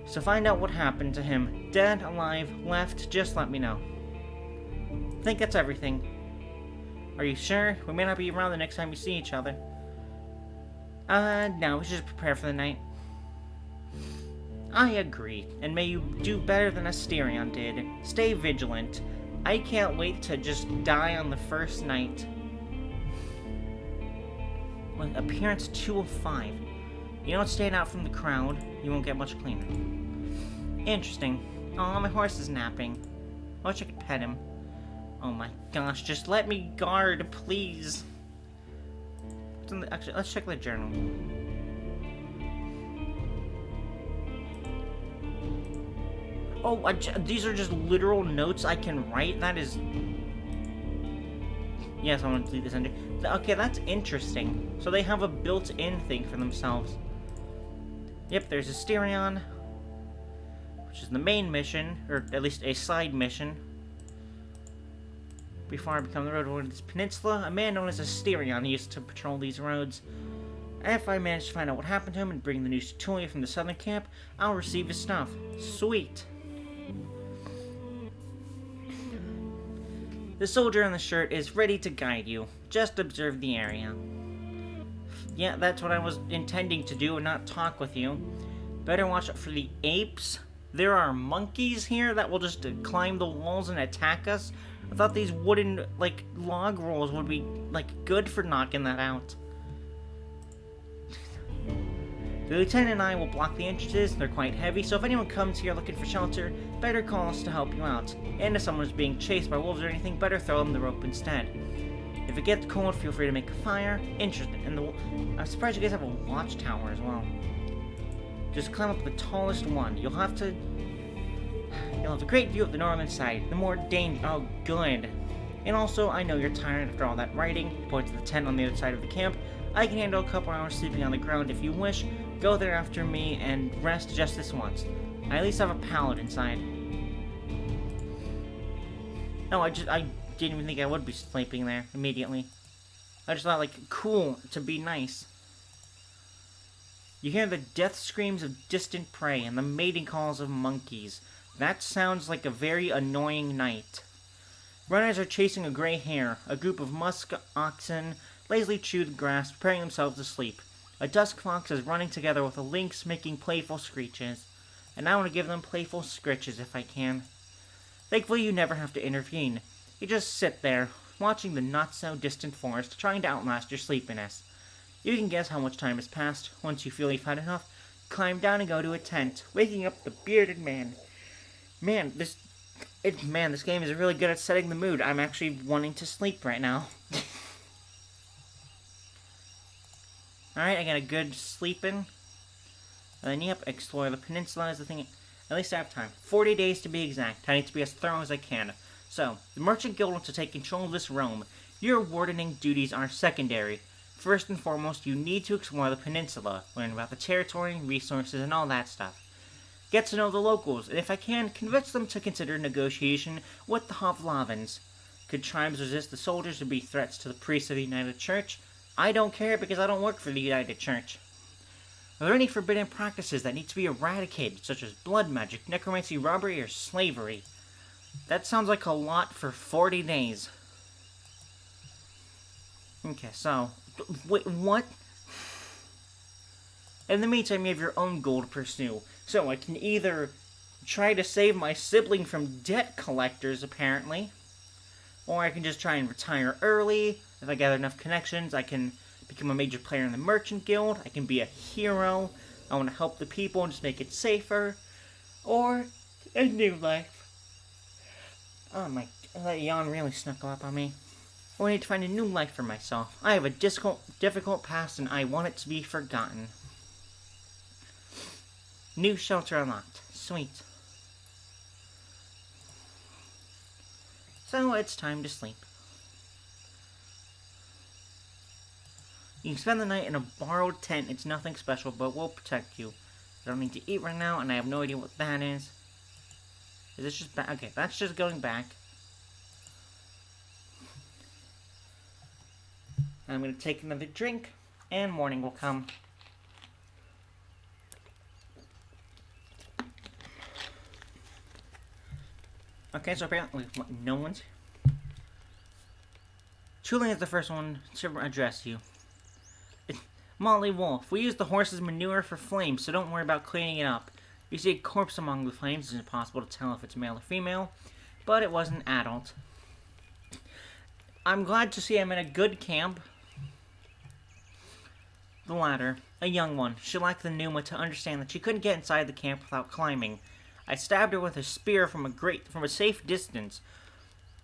So find out what happened to him. Dead, alive, left, just let me know. I think that's everything. Are you sure? We may not be around the next time we see each other. No, we should just prepare for the night. I agree, and may you do better than Asterion did. Stay vigilant. I can't wait to just die on the first night. Well, appearance 205. You don't stand out from the crowd, you won't get much cleaner. Interesting. Aw, my horse is napping. I wish I could pet him. Oh my gosh, just let me guard, please. Actually, let's check the journal. Oh, these are just literal notes I can write? That is... Yes, I want to leave this under. Okay, that's interesting. So they have a built-in thing for themselves. Yep, there's Asterion, which is the main mission, or at least a side mission. before I become the Roadwarden of this peninsula, a man known as Asterion used to patrol these roads. If I manage to find out what happened to him and bring the news to Tulia from the southern camp, I'll receive his stuff. Sweet. The soldier on the shirt is ready to guide you. Just observe the area. Yeah, that's what I was intending to do and not talk with you. Better watch out for the apes. There are monkeys here that will just climb the walls and attack us. I thought these wooden, log rolls would be, good for knocking that out. The lieutenant and I will block the entrances. They're quite heavy, so if anyone comes here looking for shelter, better call us to help you out. And if someone is being chased by wolves or anything, better throw them the rope instead. If it gets cold, feel free to make a fire. Interesting. And I'm surprised you guys have a watchtower as well. Just climb up the tallest one. You'll have a great view of the northern side. The more oh, good. And also, I know you're tired after all that riding. He points to the tent on the other side of the camp. I can handle a couple hours sleeping on the ground if you wish. Go there after me and rest just this once. I at least have a pallet inside. No, I didn't even think I would be sleeping there immediately. I just thought, cool, to be nice. You hear the death screams of distant prey and the mating calls of monkeys. That sounds like a very annoying night. Runners are chasing a gray hare. A group of musk oxen lazily chew the grass, preparing themselves to sleep. A dusk fox is running together with a lynx, making playful screeches. And I want to give them playful scritches if I can. Thankfully, you never have to intervene. You just sit there, watching the not-so-distant forest, trying to outlast your sleepiness. You can guess how much time has passed. Once you feel you've had enough, climb down and go to a tent, waking up the bearded man. Man, this game is really good at setting the mood. I'm actually wanting to sleep right now. Alright, I got a good sleeping. And then, yep, explore the peninsula is the thing. At least I have time. 40 days to be exact. I need to be as thorough as I can. So, the Merchant Guild wants to take control of this realm. Your wardening duties are secondary. First and foremost, you need to explore the peninsula, learn about the territory, resources, and all that stuff. Get to know the locals, and if I can, convince them to consider negotiation with the Hovlavans. Could tribes resist the soldiers or be threats to the priests of the United Church? I don't care because I don't work for the United Church. Are there any forbidden practices that need to be eradicated, such as blood magic, necromancy, robbery, or slavery? That sounds like a lot for 40 days. Okay, so... Wait, what? In the meantime, you have your own goal to pursue. So, I can either try to save my sibling from debt collectors, apparently, or I can just try and retire early. If I gather enough connections, I can become a major player in the Merchant Guild. I can be a hero. I want to help the people and just make it safer. Or a new life. Oh my, that yawn really snuck up on me. I need to find a new life for myself. I have a difficult past and I want it to be forgotten. New shelter unlocked. Sweet. So it's time to sleep. You can spend the night in a borrowed tent. It's nothing special, but we'll protect you. I don't need to eat right now, and I have no idea what that is. Is this just back? Okay, that's just going back. I'm going to take another drink, and morning will come. Okay, so apparently no one's... Chuling is the first one to address you. Molly Wolf, we use the horse's manure for flames, so don't worry about cleaning it up. You see a corpse among the flames. It's impossible to tell if it's male or female, but it was an adult. I'm glad to see I'm in a good camp. The latter, a young one. She lacked the pneuma to understand that she couldn't get inside the camp without climbing. I stabbed her with a spear from a safe distance.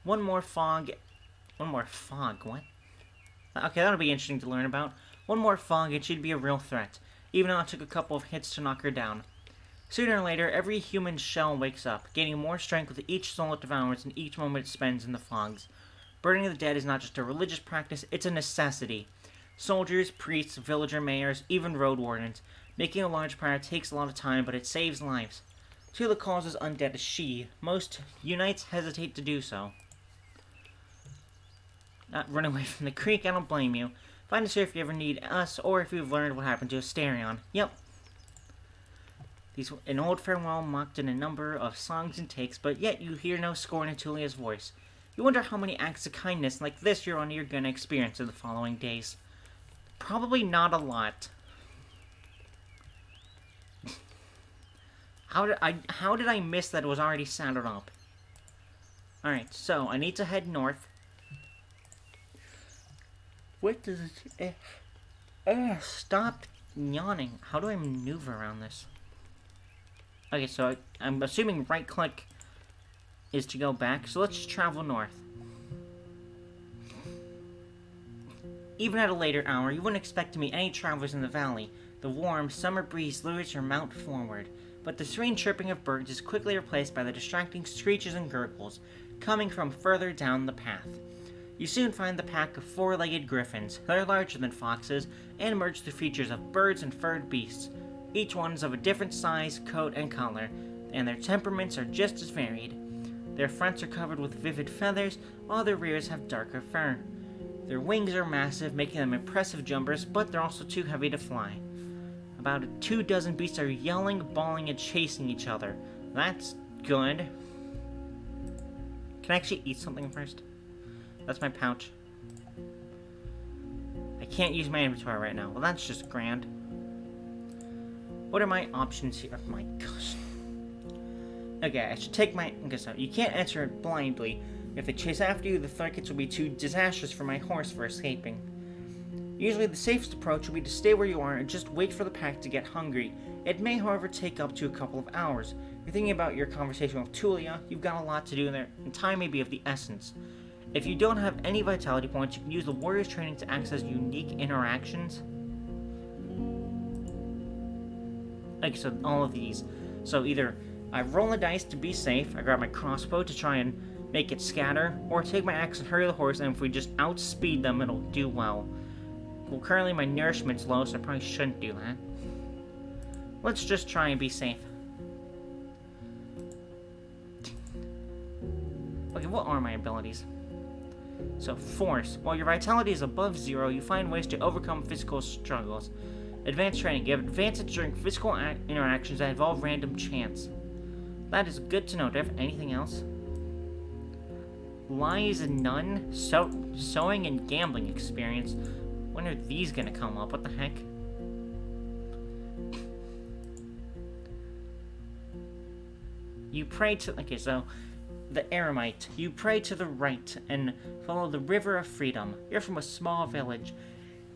One more fog, what? Okay, that'll be interesting to learn about. One more fog and she'd be a real threat, even though it took a couple of hits to knock her down. Sooner or later, every human shell wakes up, gaining more strength with each soul it devours and each moment it spends in the fogs. Burning the dead is not just a religious practice, it's a necessity. Soldiers, priests, villager mayors, even road wardens. Making a large pyre takes a lot of time, but it saves lives. She that causes undead is she. Most unites hesitate to do so. not run away from the creek, I don't blame you. Find us here if you ever need us, or if you've learned what happened to Asterion. Yep. An old farewell mocked in a number of songs and takes, but yet you hear no scorn in Tulia's voice. You wonder how many acts of kindness like this you're gonna experience in the following days. Probably not a lot. How did I miss that it was already saddled up? Alright, so I need to head north. What does it... stop yawning. How do I maneuver around this? Okay, so I'm assuming right click is to go back, so let's just travel north. Even at a later hour, you wouldn't expect to meet any travelers in the valley. The warm, summer breeze lures your mount forward, but the serene chirping of birds is quickly replaced by the distracting screeches and gurgles coming from further down the path. You soon find the pack of four-legged griffins. They're larger than foxes and merge the features of birds and furred beasts. Each one is of a different size, coat, and color, and their temperaments are just as varied. Their fronts are covered with vivid feathers, while their rears have darker fur. Their wings are massive, making them impressive jumpers, but they're also too heavy to fly. About 24 beasts are yelling, bawling, and chasing each other. That's good. Can I actually eat something first? That's my pouch. I can't use my inventory right now. Well, that's just grand. What are my options here? Oh my gosh. Okay, I should take my... Okay, so you can't enter it blindly. If they chase after you, the thickets will be too disastrous for my horse for escaping. Usually the safest approach will be to stay where you are and just wait for the pack to get hungry. It may, however, take up to a couple of hours. You're thinking about your conversation with Tulia, you've got a lot to do in there, and time may be of the essence. If you don't have any vitality points, you can use the warrior's training to access unique interactions. Like, so all of these. So either I roll a dice to be safe, I grab my crossbow to try and make it scatter, or take my axe and hurry the horse, and if we just outspeed them, it'll do well. Well, currently my nourishment's low, so I probably shouldn't do that. Let's just try and be safe. Okay, what are my abilities? So, force. While your vitality is above 0, you find ways to overcome physical struggles. Advanced training. You have advantage during physical interactions that involve random chance. That is good to know. Do I have anything else? Lies none. Sewing and gambling experience. When are these gonna come up? What the heck? You pray to... Okay, so... The eremite. You pray to the right and follow the river of freedom. You're from a small village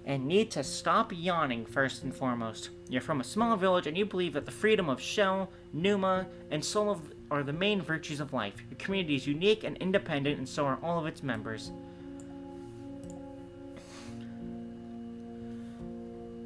and need to stop yawning first and foremost. You're from a small village and you believe that the freedom of Shell, Numa, and Soul are the main virtues of life. Your community is unique and independent, and so are all of its members.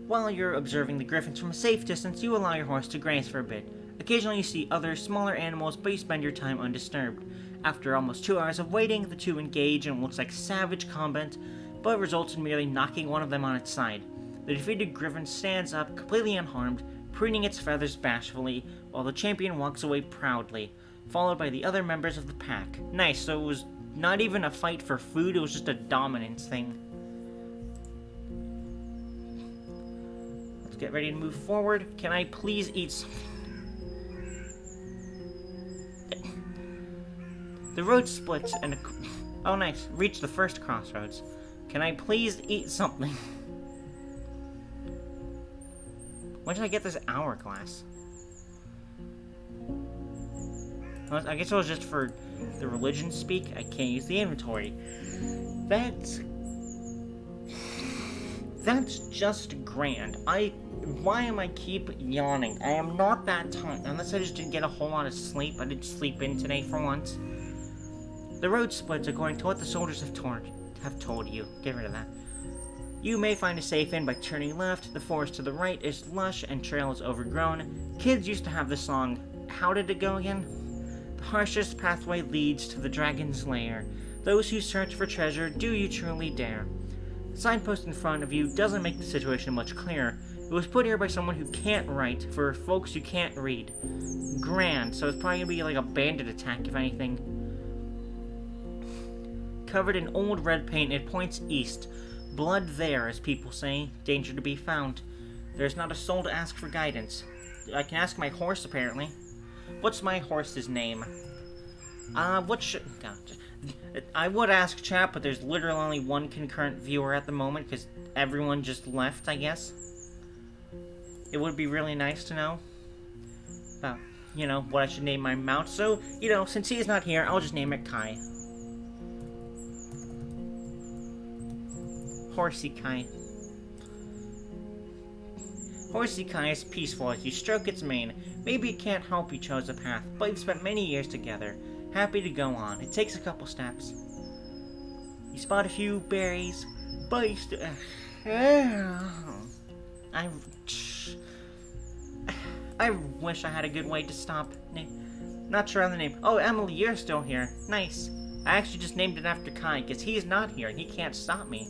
While you're observing the griffins from a safe distance, you allow your horse to graze for a bit. Occasionally you see other, smaller animals, but you spend your time undisturbed. After almost 2 hours of waiting, the two engage in what looks like savage combat, but results in merely knocking one of them on its side. The defeated griffin stands up, completely unharmed, preening its feathers bashfully, while the champion walks away proudly, followed by the other members of the pack. Nice, so it was not even a fight for food, it was just a dominance thing. Let's get ready to move forward. Can I please eat something? The road splits and... Oh, nice. Reach the first crossroads. Can I please eat something? When did I get this hourglass? I guess it was just for the religion speak. I can't use the inventory. That's just grand. Why am I keep yawning? I am not that tired. Unless I just didn't get a whole lot of sleep. I didn't sleep in today for once. The road splits according to what the soldiers have told you. Get rid of that. You may find a safe inn by turning left. The forest to the right is lush and trail is overgrown. Kids used to have this song. How did it go again? The harshest pathway leads to the dragon's lair. Those who search for treasure, do you truly dare? The signpost in front of you doesn't make the situation much clearer. It was put here by someone who can't write, for folks who can't read. Grand, so it's probably gonna be like a bandit attack, if anything. Covered in old red paint, it points east. Blood there, as people say. Danger to be found. There's not a soul to ask for guidance. I can ask my horse, apparently. What's my horse's name? What should... God. I would ask chat, but there's literally only one concurrent viewer at the moment, because everyone just left, I guess. It would be really nice to know about, you know, what I should name my mount. So, you know, since he's not here, I'll just name it Kai. Horsey Kai. Horsey Kai is peaceful as you stroke its mane. Maybe it can't help you chose a path, but you've spent many years together. Happy to go on. It takes a couple steps. You spot a few berries, but you still... I wish I had a good way to stop. Not sure on the name. Oh, Emily, you're still here. Nice. I actually just named it after Kai, because he's not here and he can't stop me.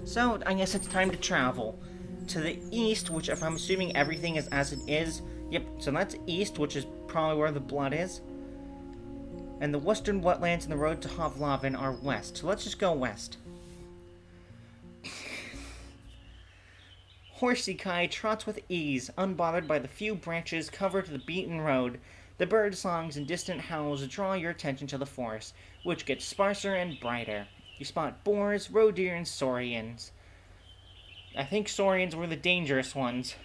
So, I guess it's time to travel. To the east, which if I'm assuming everything is as it is. Yep, so that's east, which is probably where the blood is. And the western wetlands and the road to WOLFGIRL are west. So let's just go west. Horsey Kai trots with ease, unbothered by the few branches covered the beaten road. The bird songs and distant howls draw your attention to the forest, which gets sparser and brighter. You spot boars, roe deer, and saurians. I think saurians were the dangerous ones.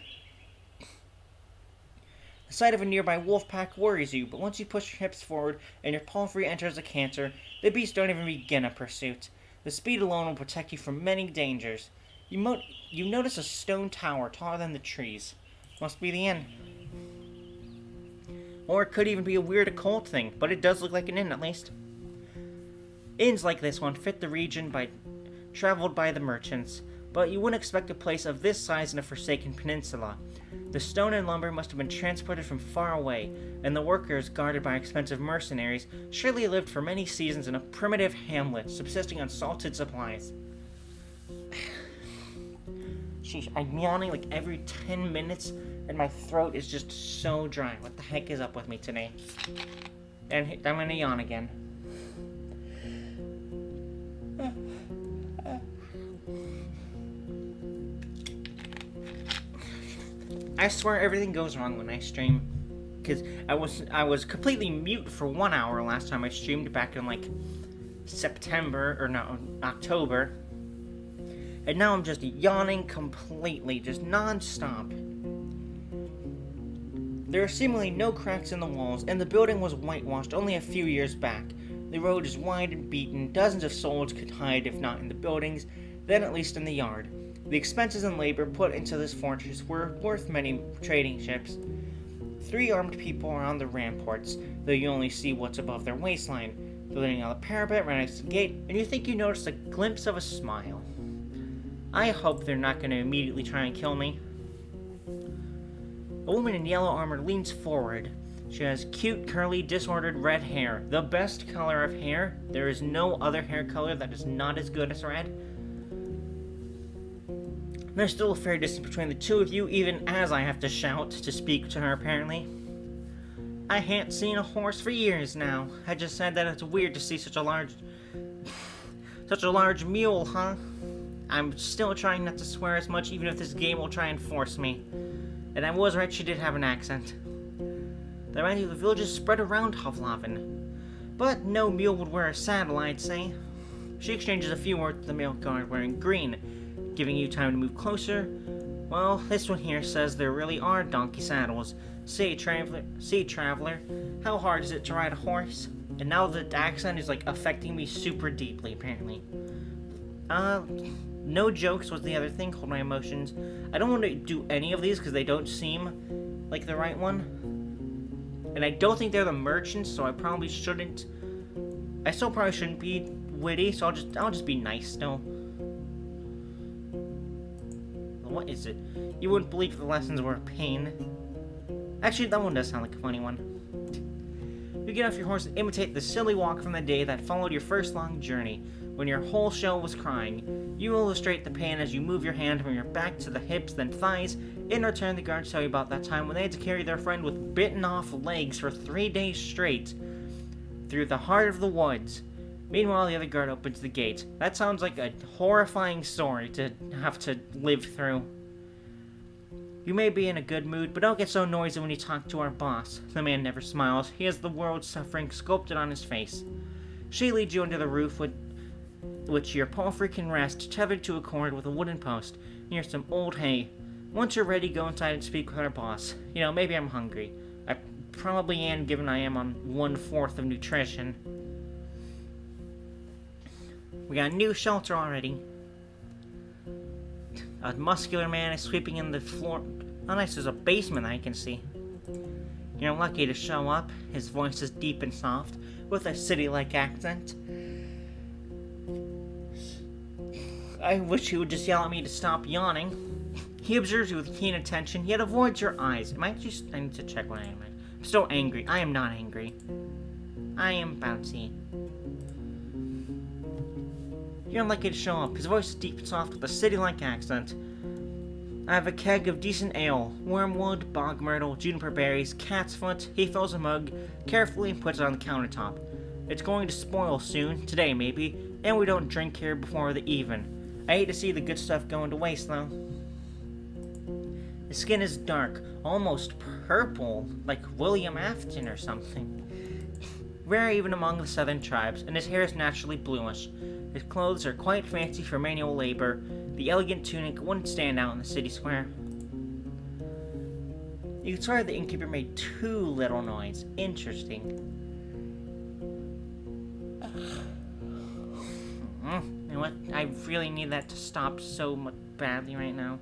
The sight of a nearby wolf pack worries you, but once you push your hips forward and your palfrey enters a canter, the beasts don't even begin a pursuit. The speed alone will protect you from many dangers. You notice a stone tower taller than the trees. Must be the inn. Or it could even be a weird occult thing, but it does look like an inn at least. Inns like this one fit the region traveled by the merchants, but you wouldn't expect a place of this size in a forsaken peninsula. The stone and lumber must have been transported from far away, and the workers, guarded by expensive mercenaries, surely lived for many seasons in a primitive hamlet, subsisting on salted supplies. Sheesh, I'm yawning like every 10 minutes, and my throat is just so dry. What the heck is up with me today? And I'm gonna yawn again. I swear everything goes wrong when I stream, because I was completely mute for 1 hour last time I streamed back in like October, and now I'm just yawning completely, just non-stop. There are seemingly no cracks in the walls, and the building was whitewashed only a few years back. The road is wide and beaten. Dozens of souls could hide, if not in the buildings, then at least in the yard. The expenses and labor put into this fortress were worth many trading ships. 3 armed people are on the ramparts, though you only see what's above their waistline. They're leaning on the parapet right next to the gate, and you think you notice a glimpse of a smile. I hope they're not going to immediately try and kill me. A woman in yellow armor leans forward. She has cute, curly, disordered red hair. The best color of hair. There is no other hair color that is not as good as red. There's still a fair distance between the two of you, even as I have to shout to speak to her, apparently. I haven't seen a horse for years now. I just said that it's weird to see such a large mule, huh? I'm still trying not to swear as much, even if this game will try and force me. And I was right, she did have an accent. The rest of the villages spread around WOLFGIRL, but no mule would wear a saddle, I'd say. She exchanges a few words with the male guard wearing green, giving you time to move closer. Well, this one here says there really are donkey saddles. Say, traveler, how hard is it to ride a horse? And now the accent is, like, affecting me super deeply, apparently. No jokes was the other thing, hold my emotions. I don't want to do any of these because they don't seem like the right one. And I don't think they're the merchants, so I probably shouldn't. I still probably shouldn't be witty, so I'll just be nice still. What is it? You wouldn't believe the lessons were a pain. Actually, that one does sound like a funny one. You get off your horse and imitate the silly walk from the day that followed your first long journey, when your whole shell was crying. You illustrate the pain as you move your hand from your back to the hips, then thighs. In return, the guards tell you about that time when they had to carry their friend with bitten off legs for 3 days straight through the heart of the woods. Meanwhile, the other guard opens the gate. That sounds like a horrifying story to have to live through. You may be in a good mood, but don't get so noisy when you talk to our boss. The man never smiles. He has the world's suffering sculpted on his face. She leads you under the roof with which your palfrey can rest, tethered to a cord with a wooden post, near some old hay. Once you're ready, go inside and speak with our boss. You know, maybe I'm hungry. I probably am, given I am on 1/4 of nutrition. We got a new shelter already. A muscular man is sweeping in the floor. Oh, nice, there's a basement I can see. You're lucky to show up. His voice is deep and soft, with a city-like accent. I wish he would just yell at me to stop yawning. He observes you with keen attention, yet avoids your eyes. I need to check what I am. I'm still angry. I am not angry. I am bouncy. You're unlucky to show up. His voice is deep and soft with a city-like accent. I have a keg of decent ale, wormwood, bog myrtle, juniper berries, cat's foot. He fills a mug carefully and puts it on the countertop. It's going to spoil soon, today maybe, and we don't drink here before the even. I hate to see the good stuff going to waste, though. His skin is dark, almost purple, like William Afton or something. Rare even among the southern tribes, and his hair is naturally bluish. His clothes are quite fancy for manual labor. The elegant tunic wouldn't stand out in the city square. You can swear the innkeeper made too little noise. Interesting. You know what? I really need that to stop so much badly right now.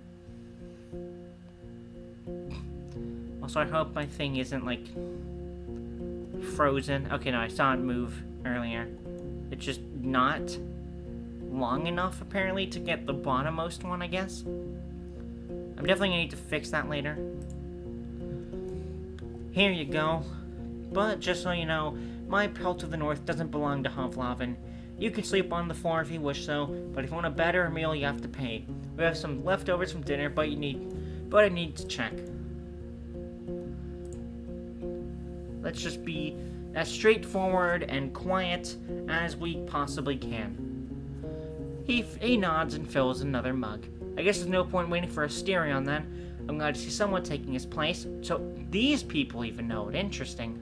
Also, I hope my thing isn't, like, frozen. Okay, no, I saw it move earlier. It's just not long enough, apparently, to get the bottommost one, I guess. I'm definitely gonna need to fix that later. Here you go. But, just so you know, my pelt of the north doesn't belong to Hovlavin. You can sleep on the floor if you wish so, but if you want a better meal, you have to pay. We have some leftovers from dinner, but I need to check. Let's just be as straightforward and quiet as we possibly can. He nods and fills another mug. I guess there's no point waiting for Asterion then. I'm glad to see someone taking his place. So these people even know it. Interesting.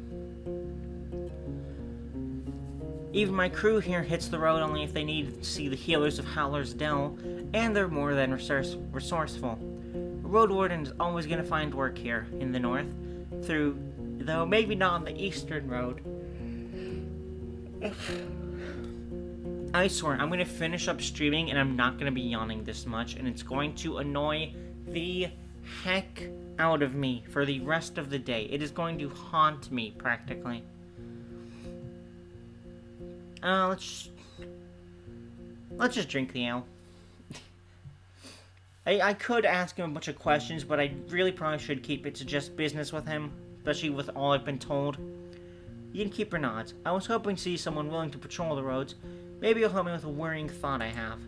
Even my crew here hits the road only if they need to see the healers of Howler's Dell, and they're more than resourceful. Roadwarden is always going to find work here in the north, though maybe not on the eastern road. I swear, I'm going to finish up streaming and I'm not going to be yawning this much, and it's going to annoy the heck out of me for the rest of the day. It is going to haunt me, practically. Let's just drink the ale. I could ask him a bunch of questions, but I really probably should keep it to just business with him, especially with all I've been told. The innkeeper nods. I was hoping to see someone willing to patrol the roads. Maybe you'll help me with a worrying thought I have.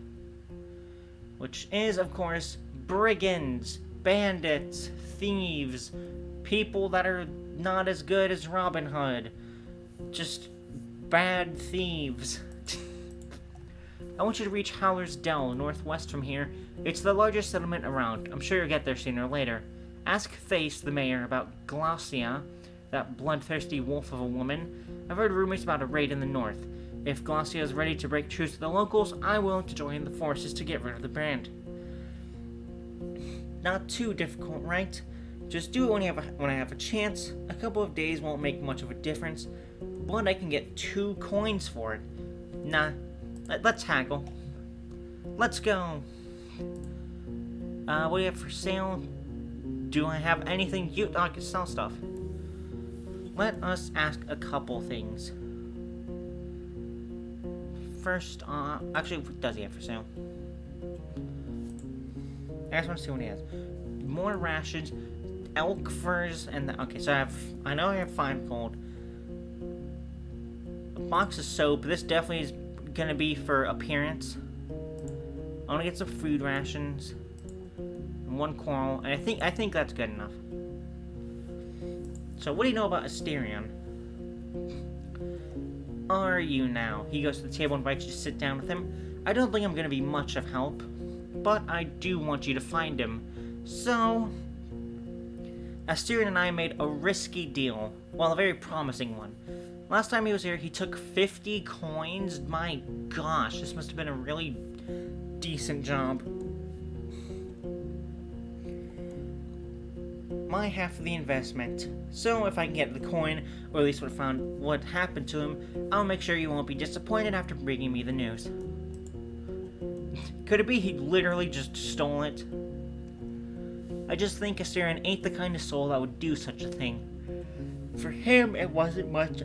Which is, of course, brigands, bandits, thieves, people that are not as good as Robin Hood. Just bad thieves. I want you to reach Howler's Dell, northwest from here. It's the largest settlement around. I'm sure you'll get there sooner or later. Ask Thace, the mayor, about Glossia, that bloodthirsty wolf of a woman. I've heard rumors about a raid in the north. If Glossia is ready to break truce with the locals, I'm willing to join the forces to get rid of the brand. Not too difficult, right? Just do it when I have a chance. A couple of days won't make much of a difference, but I can get 2 coins for it. Nah, let's haggle. Let's go. What do you have for sale? Do I have anything I can sell stuff? Let us ask a couple things. First, actually, what does he have for sale? I just want to see what he has. More rations, elk furs, and okay, so I know I have 5 gold. A box of soap. This definitely is gonna be for appearance. I want to get some food rations, and 1 coral, and I think that's good enough. So, what do you know about Asterion? are you now? He goes to the table and invites you to sit down with him. I don't think I'm going to be much of help, but I do want you to find him. So, Asterion and I made a risky deal. Well, a very promising one. Last time he was here, he took 50 coins. My gosh, this must have been a really decent job. My half of the investment. So if I can get the coin, or at least what happened to him, I'll make sure you won't be disappointed after bringing me the news. Could it be he literally just stole it? I just think Asterion ain't the kind of soul that would do such a thing. For him, it wasn't much.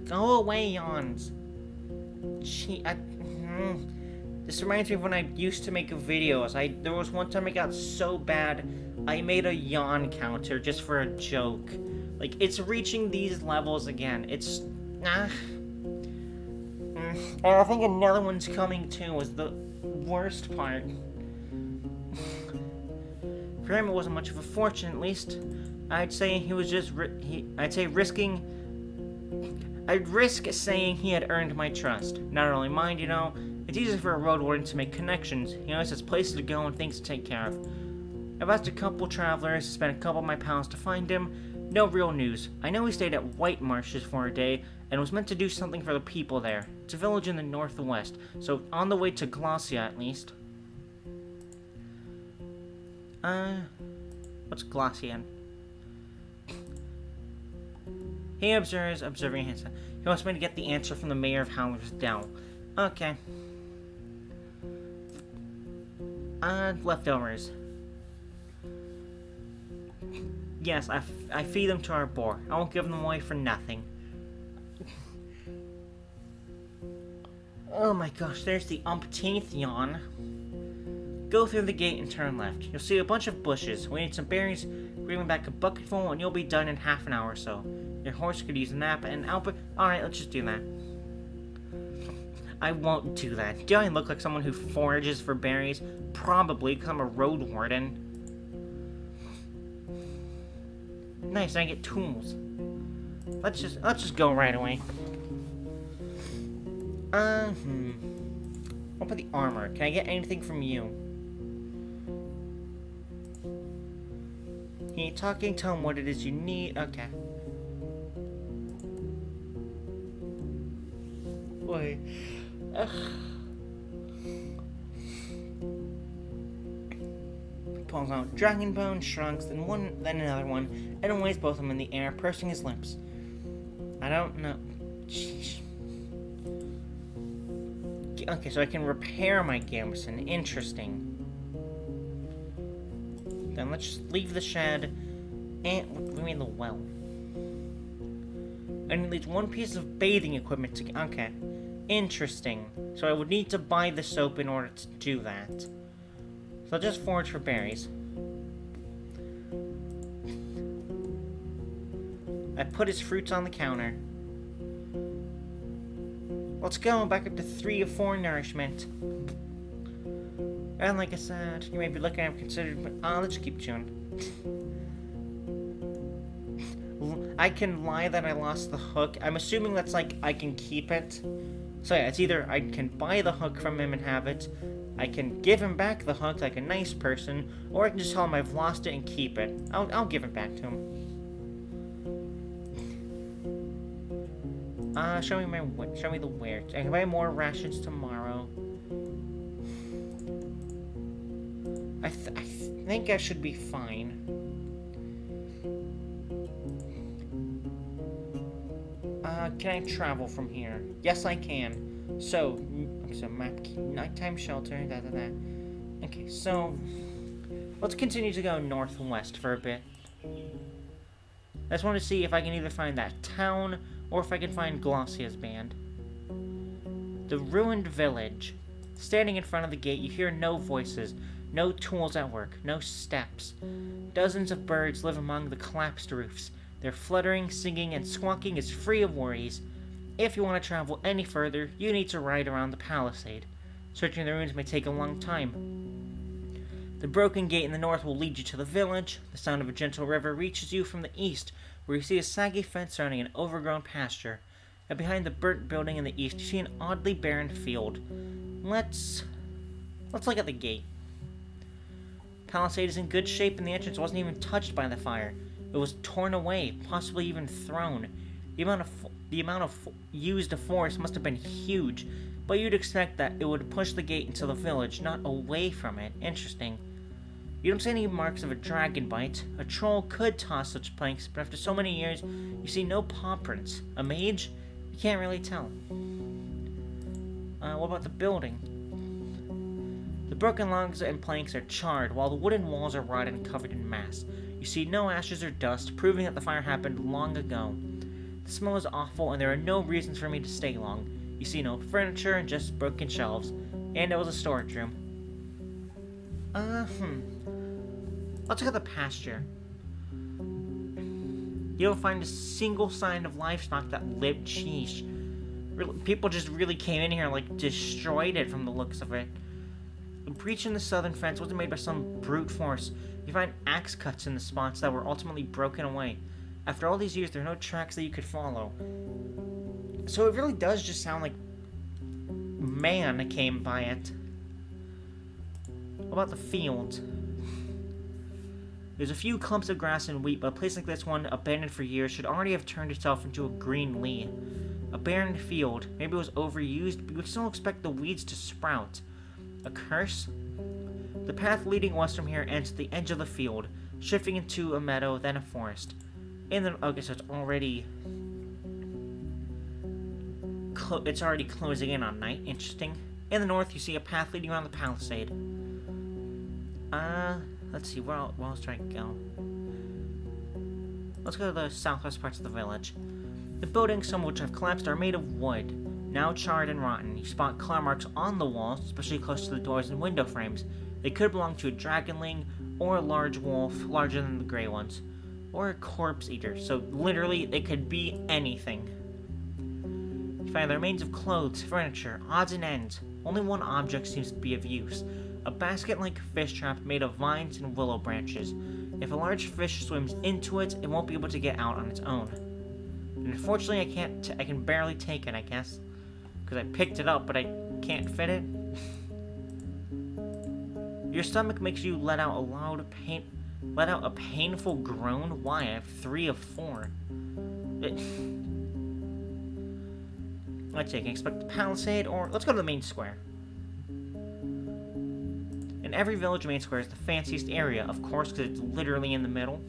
Go away, yawns. This reminds me of when I used to make videos. There was one time it got so bad, I made a yawn counter just for a joke. Like, it's reaching these levels again. It's... And I think another one's coming too, was the worst part. For him, it wasn't much of a fortune, at least. I'd say he was just... I'd risk saying he had earned my trust. Not only mine, you know. It's easy for a Roadwarden to make connections. He always has places to go and things to take care of. I've asked a couple travelers, spent a couple of my pounds to find him. No real news. I know he stayed at White Marshes for a day, and was meant to do something for the people there. It's a village in the northwest, so on the way to Glossia, at least. What's Glossia? He observing his... He wants me to get the answer from the mayor of Howler's Dell. Okay. Leftovers. Yes, I feed them to our boar. I won't give them away for nothing. Oh my gosh, there's the umpteenth yawn. Go through the gate and turn left. You'll see a bunch of bushes. We need some berries. Bring me back a bucketful and you'll be done in half an hour or so. Your horse could use a nap and Albert... Alright, let's just do that. I won't do that. Do I look like someone who forages for berries? Probably, because I'm a Roadwarden. Nice, I get tools. Let's just go right away. What about the armor? Can I get anything from you? He ain't talking, tell him what it is you need. Okay. Boy. Ugh. Pulls out dragon bone, shrugs, then another one, and weighs both of them in the air, pursing his lips. I don't know. Sheesh. Okay, so I can repair my garrison. Interesting. Then let's just leave the shed, and what do we mean the well? I need at least one piece of bathing equipment to... Okay. Interesting. So I would need to buy the soap in order to do that. So I'll just forage for berries. I put his fruits on the counter. Let's go, back up to 3 of 4 nourishment. And like I said, you may be looking at considered, but let's just keep chewing. I can lie that I lost the hook. I'm assuming that's like, I can keep it. So yeah, it's either I can buy the hook from him and have it, I can give him back the hook like a nice person, or I can just tell him I've lost it and keep it. I'll give it back to him. Show me the where. I can buy more rations tomorrow. I think I should be fine. Can I travel from here? Yes, I can. So map key, nighttime shelter, Okay, so let's continue to go northwest for a bit. I just want to see if I can either find that town or if I can find Glossia's band. The ruined village. Standing in front of the gate, you hear no voices, no tools at work, no steps. Dozens of birds live among the collapsed roofs. Their fluttering, singing, and squawking is free of worries. If you want to travel any further, you need to ride around the palisade. Searching the ruins may take a long time. The broken gate in the north will lead you to the village. The sound of a gentle river reaches you from the east, where you see a saggy fence surrounding an overgrown pasture. and behind the burnt building in the east, you see an oddly barren field. Let's look at the gate. Palisade is in good shape, and the entrance wasn't even touched by the fire. It was torn away, possibly even thrown. The amount of used force must have been huge, but you'd expect that it would push the gate into the village, not away from it. Interesting. You don't see any marks of a dragon bite. A troll could toss such planks, but after so many years, you see no paw prints. A mage? You can't really tell. What about the building? The broken logs and planks are charred, while the wooden walls are rotted and covered in mass. You see no ashes or dust, proving that the fire happened long ago. The smell is awful, and there are no reasons for me to stay long. You see no furniture and just broken shelves, and it was a storage room. Let's look at the pasture. You don't find a single sign of livestock that lived. Sheesh. People just really came in here and, like, destroyed it from the looks of it. The breach in the southern fence wasn't made by some brute force. You find axe cuts in the spots that were ultimately broken away. After all these years, there are no tracks that you could follow. So it really does just sound like man came by it. What about the field? There's a few clumps of grass and wheat, but a place like this one, abandoned for years, should already have turned itself into a green lea. A barren field. Maybe it was overused, but you would still expect the weeds to sprout. A curse? The path leading west from here ends at the edge of the field, shifting into a meadow, then a forest. Okay, so it's already closing in on night. Interesting. In the north, you see a path leading around the palisade. Let's see, where else should I go? Let's go to the southwest parts of the village. The buildings, some of which have collapsed, are made of wood, now charred and rotten. You spot claw marks on the walls, especially close to the doors and window frames. They could belong to a dragonling, or a large wolf, larger than the gray ones, or a corpse eater, so literally, they could be anything. You find the remains of clothes, furniture, odds and ends. Only one object seems to be of use. A basket-like fish trap made of vines and willow branches. If a large fish swims into it, it won't be able to get out on its own. And unfortunately, I can barely take it, I guess. Because I picked it up, but I can't fit it. Your stomach makes you let out a painful groan. Why? I have 3 of 4. Let's see, I can expect the palisade, or let's go to the main square. In every village, main square is the fanciest area, of course, because it's literally in the middle.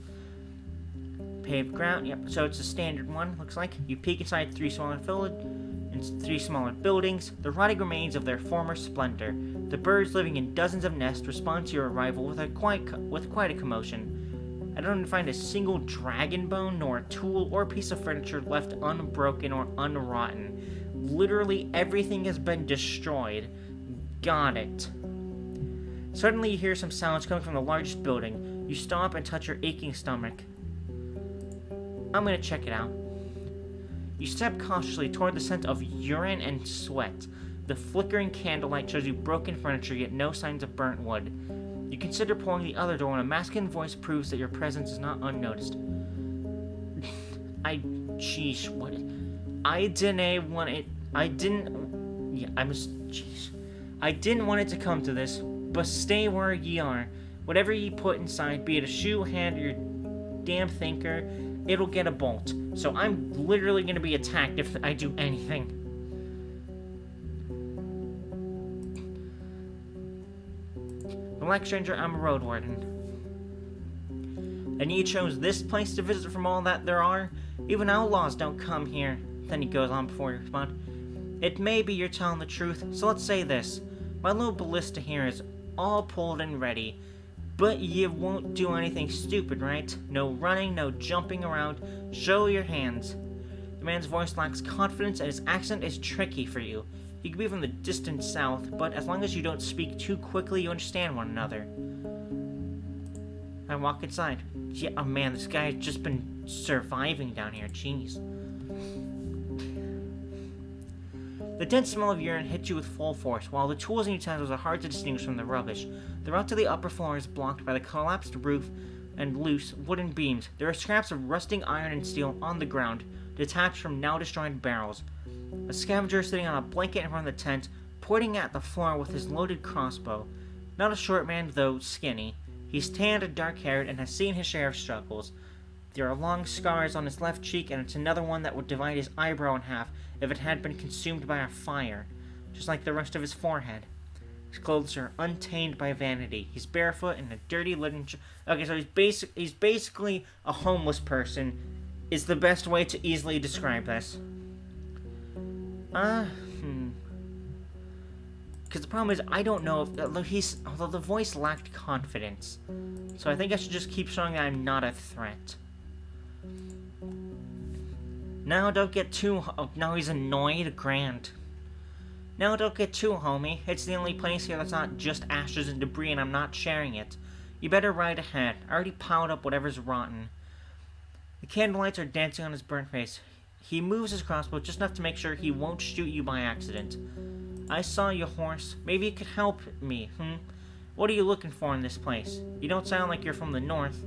Paved ground, yep, so it's a standard one, looks like. You peek inside 3 smaller buildings, the rotting remains of their former splendor. The birds living in dozens of nests respond to your arrival with quite a commotion. I don't find a single dragon bone, nor a tool or piece of furniture left unbroken or unrotten. Literally everything has been destroyed. Got it. Suddenly you hear some sounds coming from the largest building. You stop and touch your aching stomach. I'm gonna check it out. You step cautiously toward the scent of urine and sweat. The flickering candlelight shows you broken furniture, yet no signs of burnt wood. You consider pulling the other door when a masculine voice proves that your presence is not unnoticed. Jeez, what? I didn't want it to come to this, but stay where ye are. Whatever ye put inside, be it a shoe, hand, or your damn thinker, it'll get a bolt. So I'm literally gonna be attacked if I do anything. Black stranger, I'm a Roadwarden. And ye chose this place to visit from all that there are? Even outlaws don't come here. Then he goes on before you respond. It may be you're telling the truth, so let's say this. My little ballista here is all pulled and ready. But you won't do anything stupid, right? No running, no jumping around. Show your hands. The man's voice lacks confidence and his accent is tricky for you. He could be from the distant south, but as long as you don't speak too quickly, you understand one another. I walk inside. Yeah, oh man, this guy has just been surviving down here. Jeez. The dense smell of urine hits you with full force, while the tools and utensils are hard to distinguish from the rubbish. The route to the upper floor is blocked by the collapsed roof and loose wooden beams. There are scraps of rusting iron and steel on the ground. detached from now destroyed barrels. A scavenger sitting on a blanket in front of the tent, pointing at the floor with his loaded crossbow. Not a short man, though skinny. He's tanned and dark-haired and has seen his share of struggles. There are long scars on his left cheek, and it's another one that would divide his eyebrow in half if it had been consumed by a fire, just like the rest of his forehead. His clothes are untainted by vanity. He's barefoot in a dirty linen... Okay, so he's basically a homeless person, is the best way to easily describe this. Because the problem is, I don't know if... Although the voice lacked confidence. So I think I should just keep showing that I'm not a threat. Now don't get too... Oh, now he's annoyed? Grand. Now don't get too homey. It's the only place here that's not just ashes and debris, and I'm not sharing it. You better ride ahead. I already piled up whatever's rotten. The candlelights are dancing on his burnt face. He moves his crossbow just enough to make sure he won't shoot you by accident. I saw your horse. Maybe you could help me, What are you looking for in this place? You don't sound like you're from the north.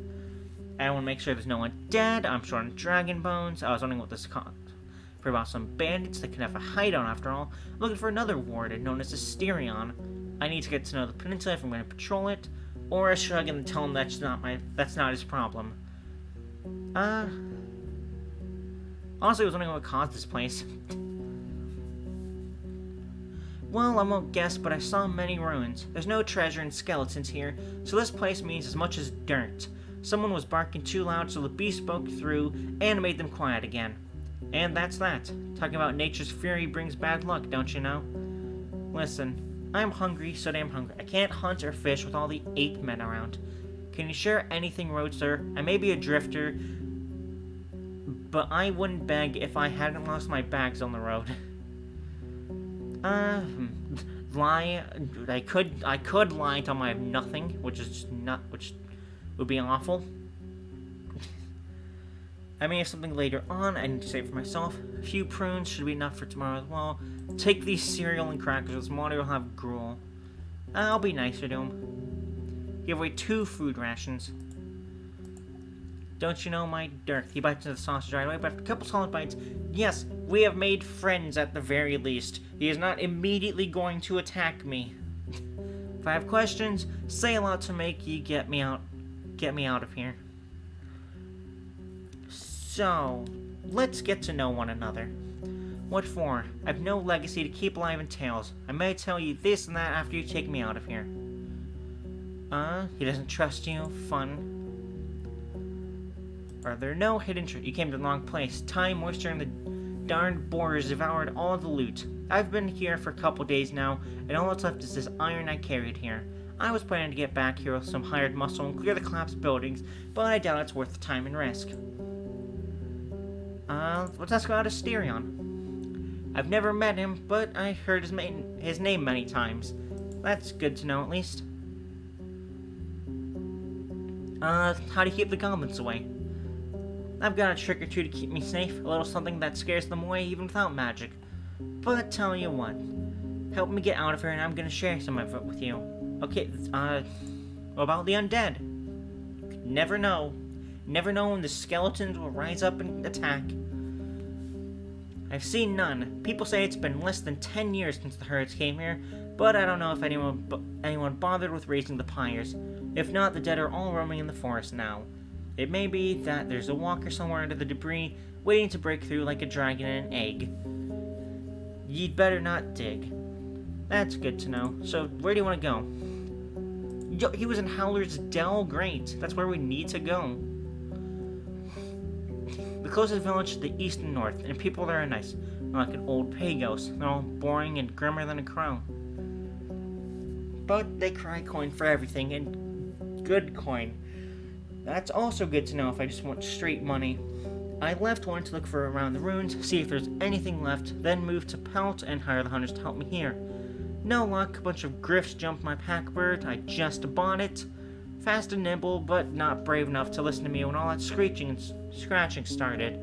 I want to make sure there's no one dead. I'm short on dragon bones. I was wondering what this cost. For about some bandits that can have a hideout after all. I'm looking for another warden known as Asterion. I need to get to know the peninsula if I'm going to patrol it. Or I shrug and tell him that's not his problem. Honestly, I was wondering what caused this place. Well, I won't guess, but I saw many ruins. There's no treasure and skeletons here, so this place means as much as dirt. Someone was barking too loud, so the beast spoke through and made them quiet again. And that's that. Talking about nature's fury brings bad luck, don't you know? Listen, I'm hungry, so damn hungry. I can't hunt or fish with all the ape men around. Can you share anything, Roadster? I may be a drifter, but I wouldn't beg if I hadn't lost my bags on the road. Lie. I could lie and tell him I have nothing, which would be awful. I may have something later on I need to save for myself. A few prunes should be enough for tomorrow as well. Take these cereal and crackers. This morning will have gruel. I'll be nicer to him. Give away 2 food rations. Don't you know my Dirk? He bites into the sausage right away, but after a couple solid bites, yes, we have made friends at the very least. He is not immediately going to attack me. If I have questions, say a lot to make you get me out of here. So, let's get to know one another. What for? I've no legacy to keep alive in tales. I may tell you this and that after you take me out of here. He doesn't trust you? Fun. Are there no hidden You came to the wrong place. Time, moisture, and the darned boars devoured all of the loot. I've been here for a couple days now, and all that's left is this iron I carried here. I was planning to get back here with some hired muscle and clear the collapsed buildings, but I doubt it's worth the time and risk. Let's ask about Asterion. I've never met him, but I heard his name many times. That's good to know, at least. How do you keep the goblins away? I've got a trick or two to keep me safe, a little something that scares them away even without magic. But tell you what, help me get out of here and I'm gonna share some of it with you. Okay, what about the undead? Never know. Never know when the skeletons will rise up and attack. I've seen none. People say it's been less than 10 years since the herds came here, but I don't know if anyone bothered with raising the pyres. If not, the dead are all roaming in the forest now. It may be that there's a walker somewhere under the debris, waiting to break through like a dragon in an egg. You'd better not dig. That's good to know. So, where do you want to go? Yo, he was in Howler's Dell. Great. That's where we need to go. The closest village to the east and north, and people there are nice. Not like an old Pagos. They're all boring and grimmer than a crow. But they cry coin for everything, and good coin. That's also good to know if I just want straight money. I left one to look for around the ruins, see if there's anything left, then moved to Pelt and hire the hunters to help me here. No luck, a bunch of griffs jumped my packbird, I just bought it. Fast and nimble, but not brave enough to listen to me when all that screeching and scratching started.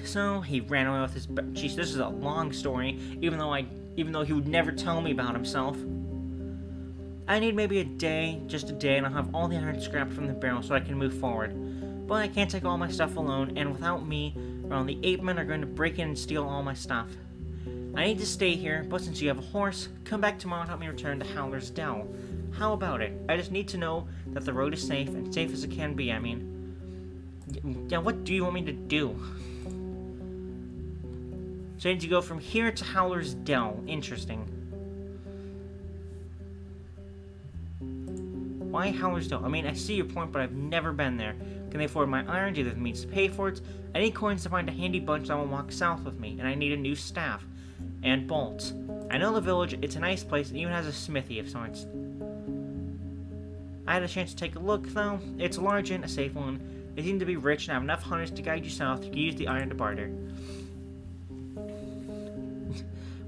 So, he ran away with his... Jeez, this is a long story, even though he would never tell me about himself. I need maybe a day, just a day, and I'll have all the iron scrapped from the barrel so I can move forward. But I can't take all my stuff alone, and without me, or the ape men are going to break in and steal all my stuff. I need to stay here, but since you have a horse, come back tomorrow and help me return to Howler's Dell. How about it? I just need to know that the road is safe, and safe as it can be, I mean. Yeah, what do you want me to do? So I need to go from here to Howler's Dell. Interesting. Why Howler's Dell? I mean, I see your point, but I've never been there. Can they afford my iron? Do they have the means to pay for it? I need coins to find a handy bunch that will walk south with me, and I need a new staff. And bolts. I know the village, it's a nice place, and even has a smithy of sorts. I had a chance to take a look, though. It's large and a safe one. They seem to be rich and have enough hunters to guide you south. You can use the iron to barter.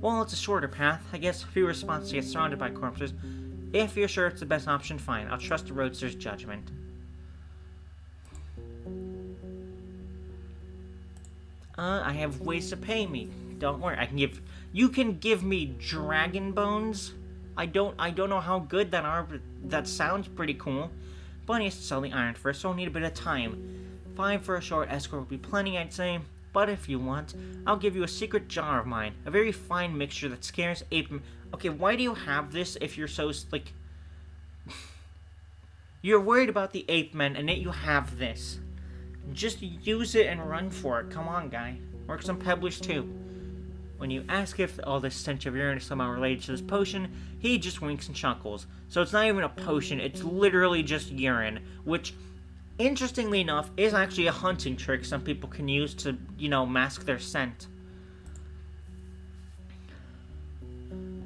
Well, it's a shorter path. I guess fewer spots to get surrounded by corpses. If you're sure it's the best option, fine. I'll trust the roadster's judgment. I have ways to pay me. Don't worry, you can give me dragon bones. I don't know how good that are, but that sounds pretty cool. But I need to sell the iron first, so I'll need a bit of time. 5 for a short escort would be plenty, I'd say. But if you want, I'll give you a secret jar of mine. A very fine mixture that scares ape... Okay, why do you have this if you're so, like... You're worried about the ape men, and yet you have this. Just use it and run for it. Come on, guy. Works on pebblers, too. When you ask if all this stench of urine is somehow related to this potion, he just winks and chuckles. So it's not even a potion, it's literally just urine. Which, interestingly enough, is actually a hunting trick some people can use to, mask their scent.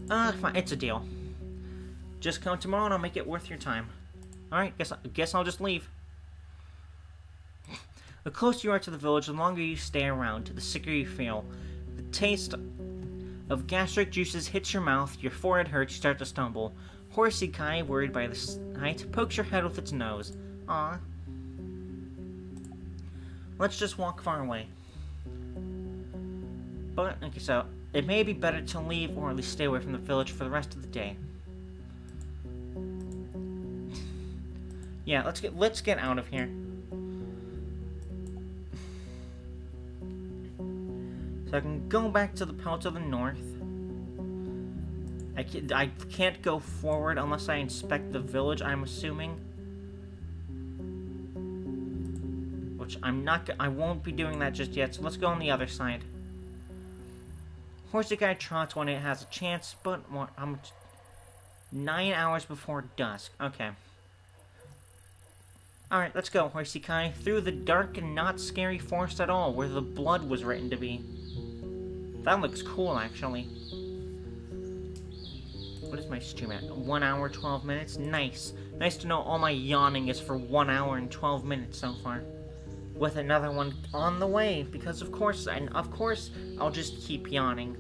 Fine, it's a deal. Just come tomorrow and I'll make it worth your time. Alright, guess I'll just leave. The closer you are to the village, the longer you stay around, the sicker you feel. The taste of gastric juices hits your mouth, your forehead hurts, you start to stumble. Horsey Kai, worried by the sight, pokes your head with its nose. Aw. Let's just walk far away. But, okay, so, it may be better to leave, or at least stay away from the village for the rest of the day. Yeah, let's get out of here. So I can go back to the pelt to the north. I can't go forward unless I inspect the village, I'm assuming. Which I won't be doing that just yet, so let's go on the other side. Horsey Guy trots when it has a chance, but how much? 9 hours before dusk. Okay. Alright, let's go, Horsey Kai, through the dark and not scary forest at all, where the blood was written to be. That looks cool, actually. What is my stream at? 1 hour, 12 minutes? Nice. Nice to know all my yawning is for 1 hour and 12 minutes so far. With another one on the way, because of course, I'll just keep yawning.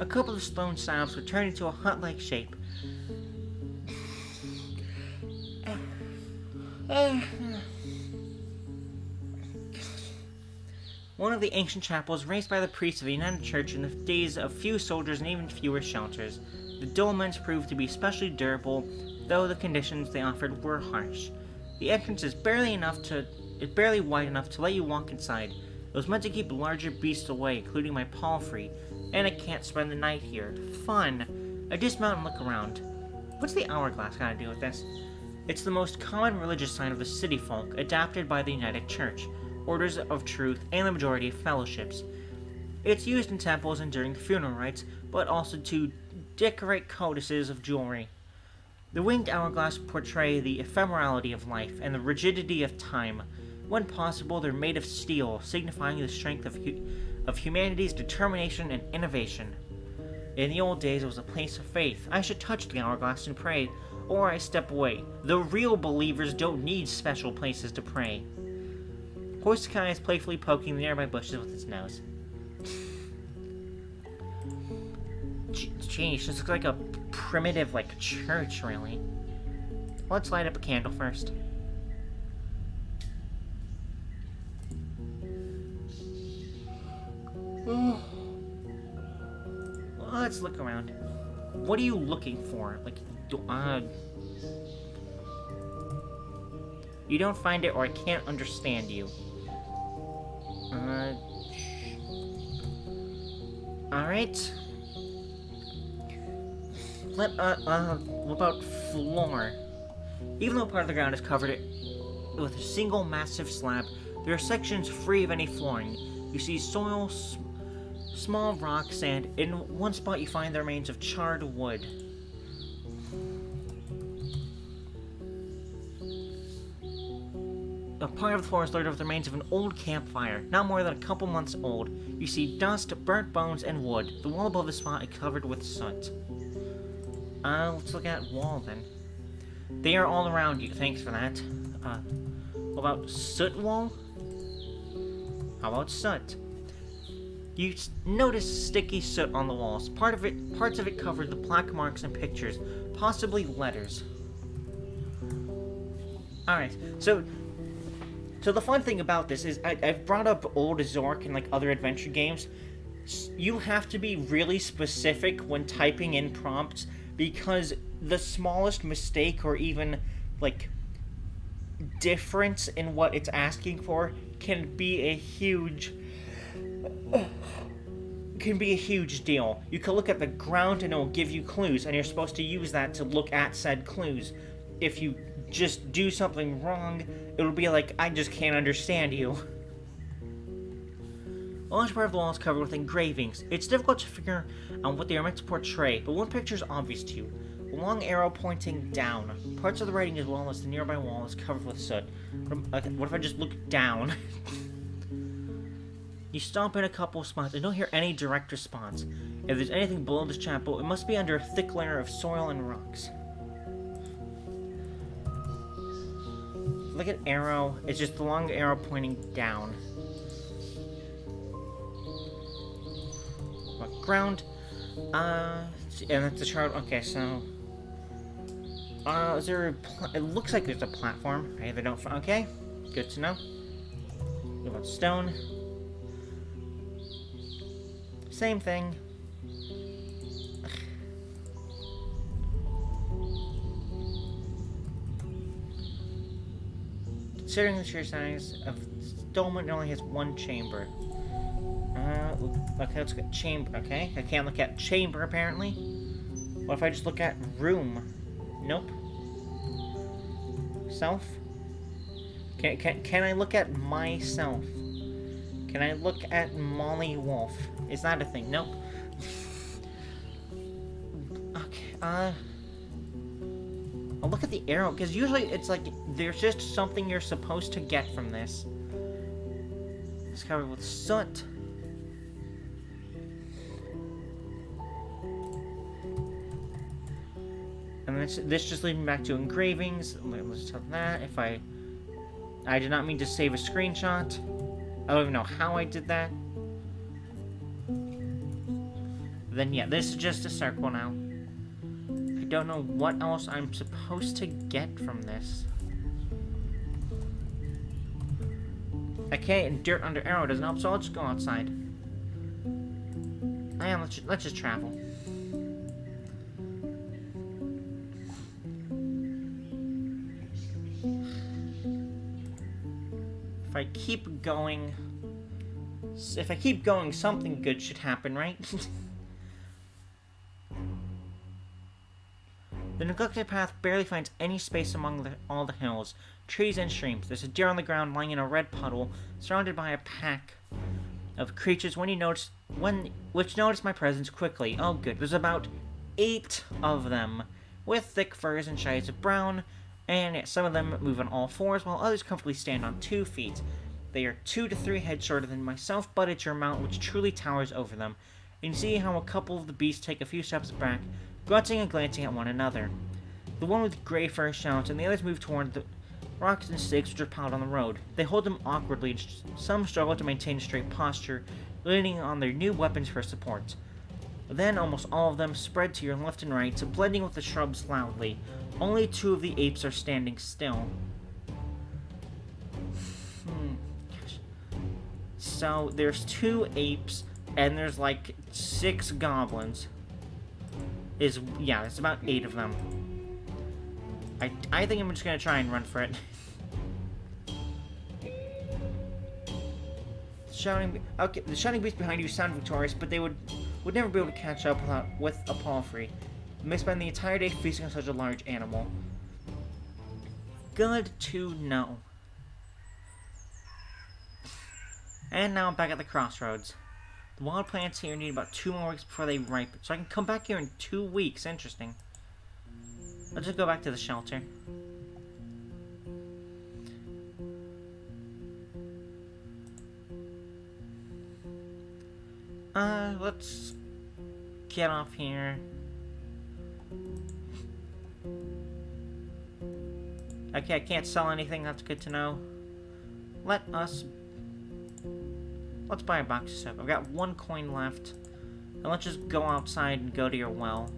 A couple of stone slabs were turned into a hut-like shape. One of the ancient chapels raised by the priests of the United Church in the days of few soldiers and even fewer shelters. The dolmens proved to be especially durable, though the conditions they offered were harsh. The entrance is barely wide enough to let you walk inside. It was meant to keep larger beasts away, including my palfrey, and I can't spend the night here. Fun! I dismount and look around. What's the hourglass got to do with this? It's the most common religious sign of the city folk, adapted by the United Church, Orders of Truth, and the majority of fellowships. It's used in temples and during funeral rites, but also to decorate codices of jewelry. The winged hourglass portray the ephemerality of life and the rigidity of time. When possible, they're made of steel, signifying the strength of humanity's determination and innovation. In the old days, it was a place of faith. I should touch the hourglass and pray, or I step away. The real believers don't need special places to pray. Horsey is playfully poking the nearby bushes with its nose. Jeez, this looks like a primitive, church, really. Let's light up a candle first. Let's look around. What are you looking for? You don't find it or I can't understand you. Alright. What about floor? Even though part of the ground is covered with a single massive slab, there are sections free of any flooring. You see soil, small rocks, and in one spot you find the remains of charred wood. A part of the floor is littered with the remains of an old campfire, not more than a couple months old. You see dust, burnt bones, and wood. The wall above the spot is covered with soot. Let's look at wall then. They are all around you. Thanks for that. What about soot wall? How about soot? You notice sticky soot on the walls. Parts of it covered the black marks and pictures, possibly letters. Alright, so the fun thing about this is I've brought up old Zork and like other adventure games. You have to be really specific when typing in prompts because the smallest mistake or even like difference in what it's asking for can be a huge deal. You can look at the ground and it will give you clues, and you're supposed to use that to look at said clues. If you just do something wrong, it'll be like, I just can't understand you. A large part of the wall is covered with engravings. It's difficult to figure out what they are meant to portray, but one picture is obvious to you. A long arrow pointing down. Parts of the writing as well as the nearby wall is covered with soot. What if I just look down? You stomp in a couple of spots and don't hear any direct response. If there's anything below this chapel, it must be under a thick layer of soil and rocks. Look at arrow. It's just the long arrow pointing down. What, ground? And that's the chart. Okay, so is there it looks like there's a platform. I either don't. Okay, good to know. What about stone? Same thing. Considering the sheer size of Dolmen, it only has one chamber. Okay, let's get chamber. Okay, I can't look at chamber apparently. What if I just look at room? Nope. Self. Can I look at myself? Can I look at Molly Wolf? Is that a thing? Nope. Okay, I'll look at the arrow, because usually it's like, there's just something you're supposed to get from this. It's covered with soot. And this just leads me back to engravings. Let's tell that. If I did not mean to save a screenshot. I don't even know how I did that. Then yeah, this is just a circle now. I don't know what else I'm supposed to get from this. Okay, and dirt under arrow doesn't help, so I'll just go outside. Let's just travel. If I keep going, something good should happen, right? The neglected path barely finds any space among all the hills, trees, and streams. There's a deer on the ground lying in a red puddle, surrounded by a pack of creatures. Which notice my presence quickly. Oh, good. There's about 8 of them, with thick furs and shades of brown. And some of them move on all 4s, while others comfortably stand on 2 feet. They are 2 to 3 heads shorter than myself, but it's your mount which truly towers over them. And you see how a couple of the beasts take a few steps back, grunting and glancing at one another. The one with gray fur shouts, and the others move toward the rocks and sticks which are piled on the road. They hold them awkwardly, and some struggle to maintain a straight posture, leaning on their new weapons for support. Then almost all of them spread to your left and right, blending with the shrubs loudly. Only 2 of the apes are standing still. So there's 2 apes, and there's like 6 goblins. Yeah, there's about 8 of them. I think I'm just gonna try and run for it. Okay, the shouting beasts behind you sound victorious, but they would never be able to catch up with a palfrey. You may spend the entire day feasting on such a large animal. Good to know. And now I'm back at the crossroads. The wild plants here need about 2 more weeks before they ripen, so I can come back here in 2 weeks. Interesting. Let's just go back to the shelter. Let's get off here. Okay, I can't sell anything, that's good to know. Let's buy a box of soap. I've got 1 coin left. And let's just go outside and go to your well.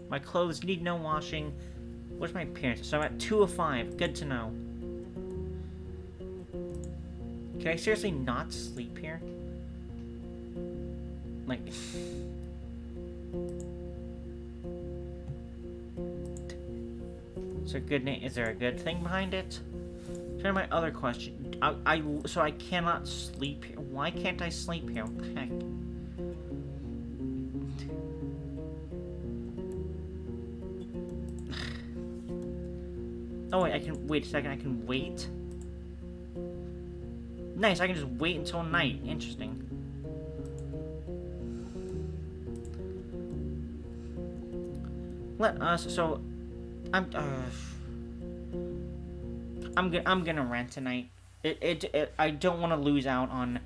My clothes need no washing. What's my appearance? So I'm at 2 of 5. Good to know. Can I seriously not sleep here? Like... Is there a good thing behind it? Turn my other question. So I cannot sleep here. Why can't I sleep here? What the heck? Oh wait, wait a second, I can wait? Nice, I can just wait until night. Interesting. I'm gonna rent tonight. I don't want to lose out on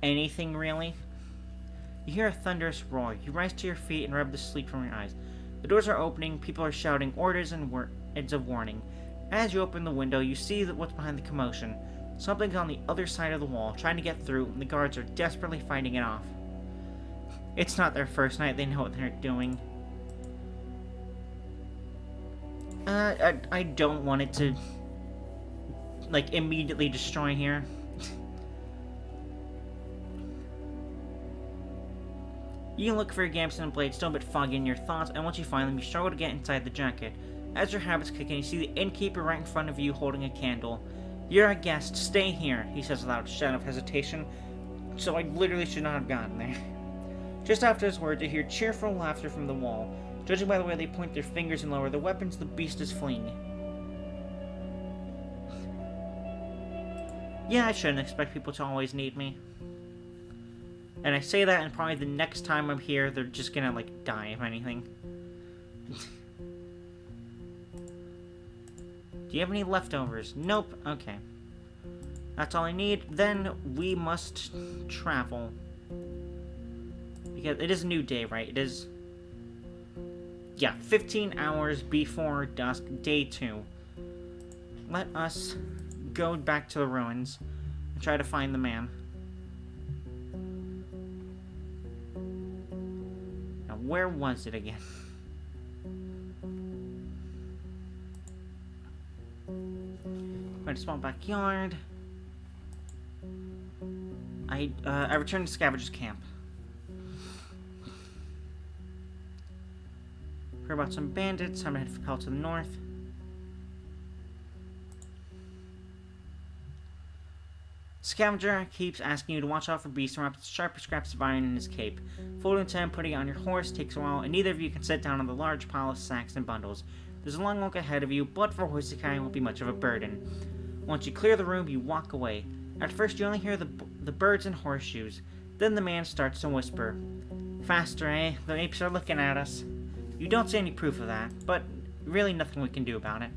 anything, really. You hear a thunderous roar. You rise to your feet and rub the sleep from your eyes. The doors are opening, people are shouting orders and words of warning. As you open the window, you see what's behind the commotion. Something's on the other side of the wall, trying to get through, and the guards are desperately fighting it off. It's not their first night, they know what they're doing. I don't want it to, like, immediately destroy here. You can look for your Gamson and blades, still a bit foggy in your thoughts, and once you find them, you struggle to get inside the jacket. As your habits kick in, you see the innkeeper right in front of you holding a candle. You're a guest, stay here, he says without a shadow of hesitation, so I literally should not have gotten there. Just after his words, you hear cheerful laughter from the wall. Judging by the way they point their fingers and lower their weapons, the beast is fleeing. Yeah, I shouldn't expect people to always need me. And I say that, and probably the next time I'm here, they're just gonna, like, die, if anything. Do you have any leftovers? Nope. Okay. That's all I need. Then we must travel. Because it is a new day, right? It is... Yeah, 15 hours before dusk, day 2. Let us go back to the ruins and try to find the man. Now, where was it again? Quite a small backyard. I returned to Scavenger's camp. Heard about some bandits. I'm gonna head for Pell to the north. Scavenger keeps asking you to watch out for beasts and wraps sharp scraps of iron in his cape. Folding to him, putting it on your horse takes a while, and neither of you can sit down on the large pile of sacks and bundles. There's a long walk ahead of you, but for a horse to carry won't be much of a burden. Once you clear the room, you walk away. At first, you only hear the birds and horseshoes. Then the man starts to whisper. Faster, eh? The apes are looking at us. You don't see any proof of that, but really nothing we can do about it.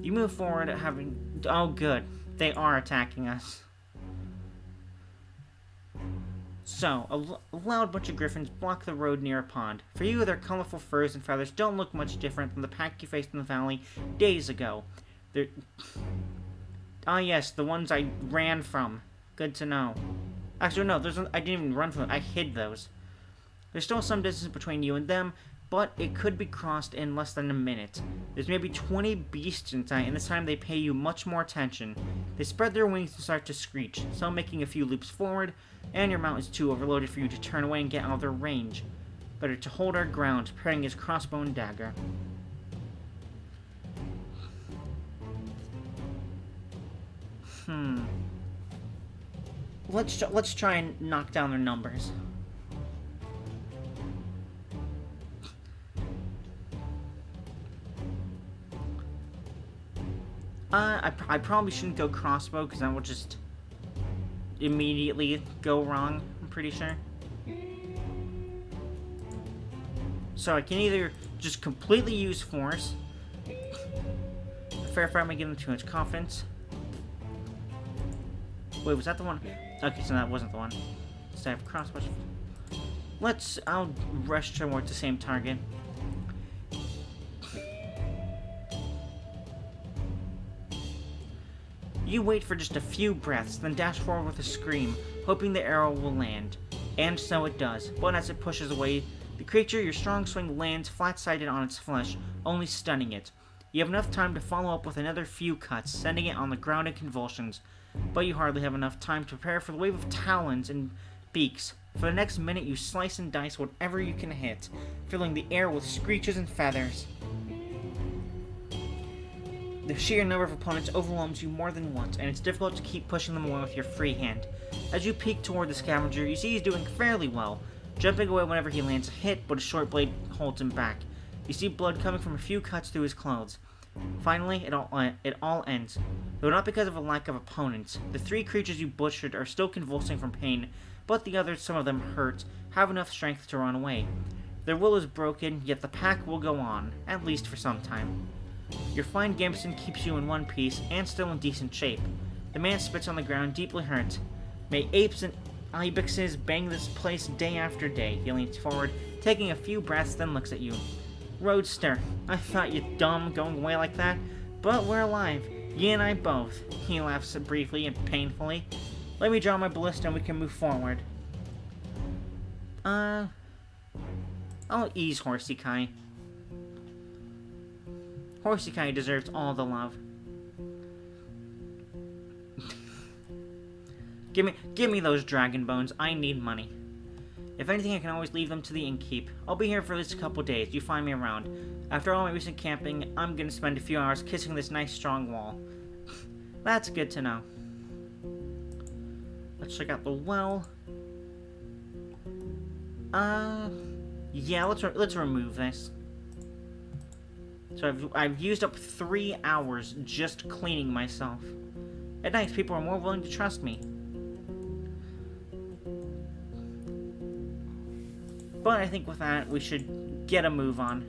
You move forward, having... Oh, good. They are attacking us. So, a loud bunch of griffins block the road near a pond. For you, their colorful furs and feathers don't look much different than the pack you faced in the valley days ago. They're... Ah, yes, the ones I ran from. Good to know. Actually, no, I didn't even run from them. I hid those. There's still some distance between you and them, but it could be crossed in less than a minute. There's maybe 20 beasts in sight, and this time they pay you much more attention. They spread their wings and start to screech, some making a few leaps forward, and your mount is too overloaded for you to turn away and get out of their range. Better to hold our ground, preparing his crossbow and dagger. Let's try and knock down their numbers. I probably shouldn't go crossbow because that will just immediately go wrong, I'm pretty sure. So I can either just completely use force. Fair fight might give them too much confidence. Wait, was that the one? Okay, so that wasn't the one. So I have crossbow. I'll rush towards the same target. You wait for just a few breaths, then dash forward with a scream, hoping the arrow will land. And so it does, but as it pushes away, the creature, your strong swing lands flat-sided on its flesh, only stunning it. You have enough time to follow up with another few cuts, sending it on the ground in convulsions, but you hardly have enough time to prepare for the wave of talons and beaks. For the next minute, you slice and dice whatever you can hit, filling the air with screeches and feathers. The sheer number of opponents overwhelms you more than once, and it's difficult to keep pushing them away with your free hand. As you peek toward the scavenger, you see he's doing fairly well, jumping away whenever he lands a hit, but a short blade holds him back. You see blood coming from a few cuts through his clothes. Finally, it all ends, though not because of a lack of opponents. The three creatures you butchered are still convulsing from pain, but the others, some of them hurt, have enough strength to run away. Their will is broken, yet the pack will go on, at least for some time. Your fine gambeson keeps you in one piece, and still in decent shape. The man spits on the ground, deeply hurt. May apes and ibexes bang this place day after day. He leans forward, taking a few breaths, then looks at you. Roadster, I thought you dumb going away like that, but we're alive. Ye and I both. He laughs briefly and painfully. Let me draw my ballista and we can move forward. I'll ease Horsey Kai. Horsey Kai deserves all the love. Give me those dragon bones. I need money. If anything, I can always leave them to the innkeep. I'll be here for at least a couple days. You find me around. After all my recent camping, I'm gonna spend a few hours kissing this nice strong wall. That's good to know. Let's check out the well. Yeah, let's remove this. So I've used up 3 hours just cleaning myself. At night, people are more willing to trust me. But I think with that, we should get a move on.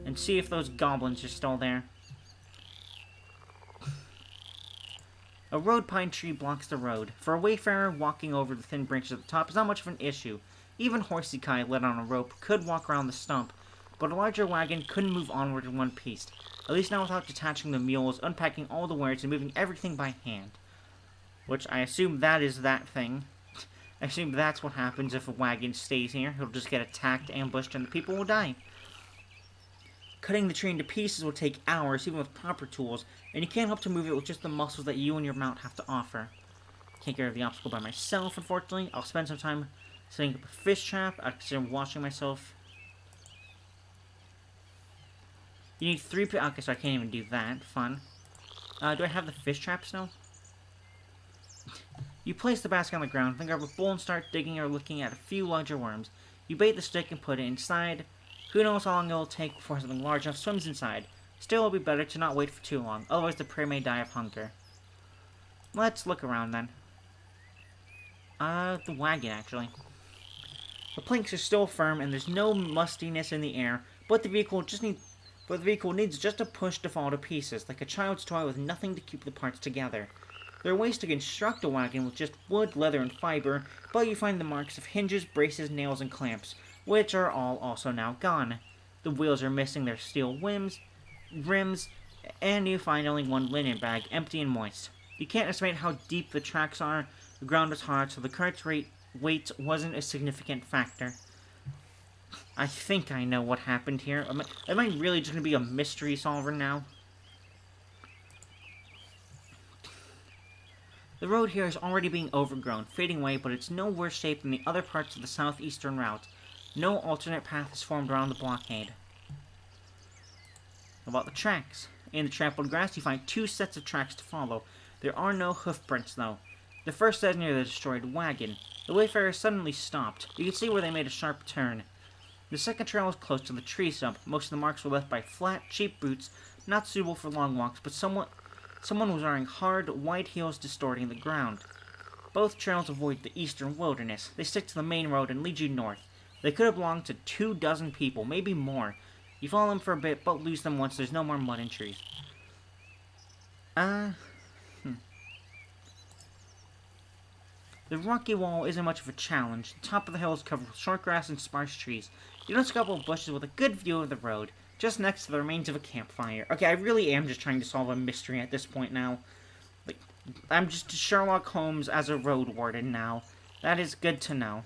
And see if those goblins are still there. A road pine tree blocks the road. For a wayfarer, walking over the thin branches at the top is not much of an issue. Even Horsey Kai, led on a rope, could walk around the stump, but a larger wagon couldn't move onward in one piece. At least not without detaching the mules, unpacking all the wares, and moving everything by hand. Which I assume that is that thing. I assume that's what happens if a wagon stays here. He'll just get attacked, ambushed, and the people will die. Cutting the tree into pieces will take hours, even with proper tools, and you can't hope to move it with just the muscles that you and your mount have to offer. Can't get rid of the obstacle by myself, unfortunately. I'll spend some time setting up a fish trap. I consider washing myself. You need 3 people. Okay, so I can't even do that. Fun. Do I have the fish traps now? You place the basket on the ground, then grab a bowl and start digging or looking at a few larger worms. You bait the stick and put it inside. Who knows how long it will take before something large enough swims inside. Still, it will be better to not wait for too long, otherwise the prey may die of hunger. Let's look around then. The wagon, actually. The planks are still firm and there's no mustiness in the air, but the vehicle needs just a push to fall to pieces, like a child's toy with nothing to keep the parts together. There are ways to construct a wagon with just wood, leather, and fiber, but you find the marks of hinges, braces, nails, and clamps, which are all also now gone. The wheels are missing their steel rims, and you find only one linen bag, empty and moist. You can't estimate how deep the tracks are. The ground was hard, so the cart's weight wasn't a significant factor. I think I know what happened here. Am I really just going to be a mystery solver now? The road here is already being overgrown, fading away, but it's no worse shape than the other parts of the southeastern route. No alternate path is formed around the blockade. About the tracks. In the trampled grass, you find 2 sets of tracks to follow. There are no hoof prints, though. The first set near the destroyed wagon. The wayfarers suddenly stopped. You can see where they made a sharp turn. The second trail was close to the tree stump. Most of the marks were left by flat, cheap boots, not suitable for long walks, but someone was wearing hard, white heels distorting the ground. Both trails avoid the eastern wilderness. They stick to the main road and lead you north. They could have belonged to 24 people, maybe more. You follow them for a bit, but lose them once there's no more mud and trees. The rocky wall isn't much of a challenge. The top of the hill is covered with short grass and sparse trees. You notice a couple of bushes with a good view of the road, just next to the remains of a campfire. Okay, I really am just trying to solve a mystery at this point now. Like, I'm just Sherlock Holmes as a road warden now. That is good to know.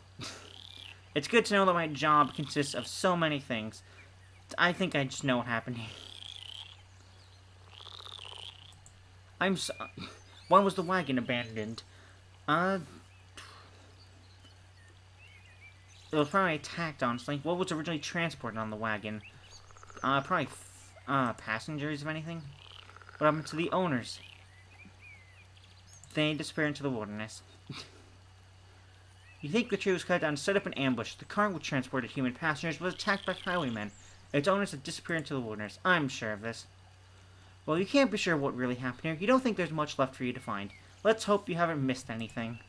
It's good to know that my job consists of so many things. I think I just know what happened here. Why was the wagon abandoned? It was probably attacked, honestly. What was originally transported on the wagon? Probably, passengers, if anything. What happened to the owners? They disappeared into the wilderness. You think the tree was cut down to set up an ambush. The car which transported human passengers was attacked by highwaymen. Its owners had disappeared into the wilderness. I'm sure of this. Well, you can't be sure what really happened here. You don't think there's much left for you to find. Let's hope you haven't missed anything.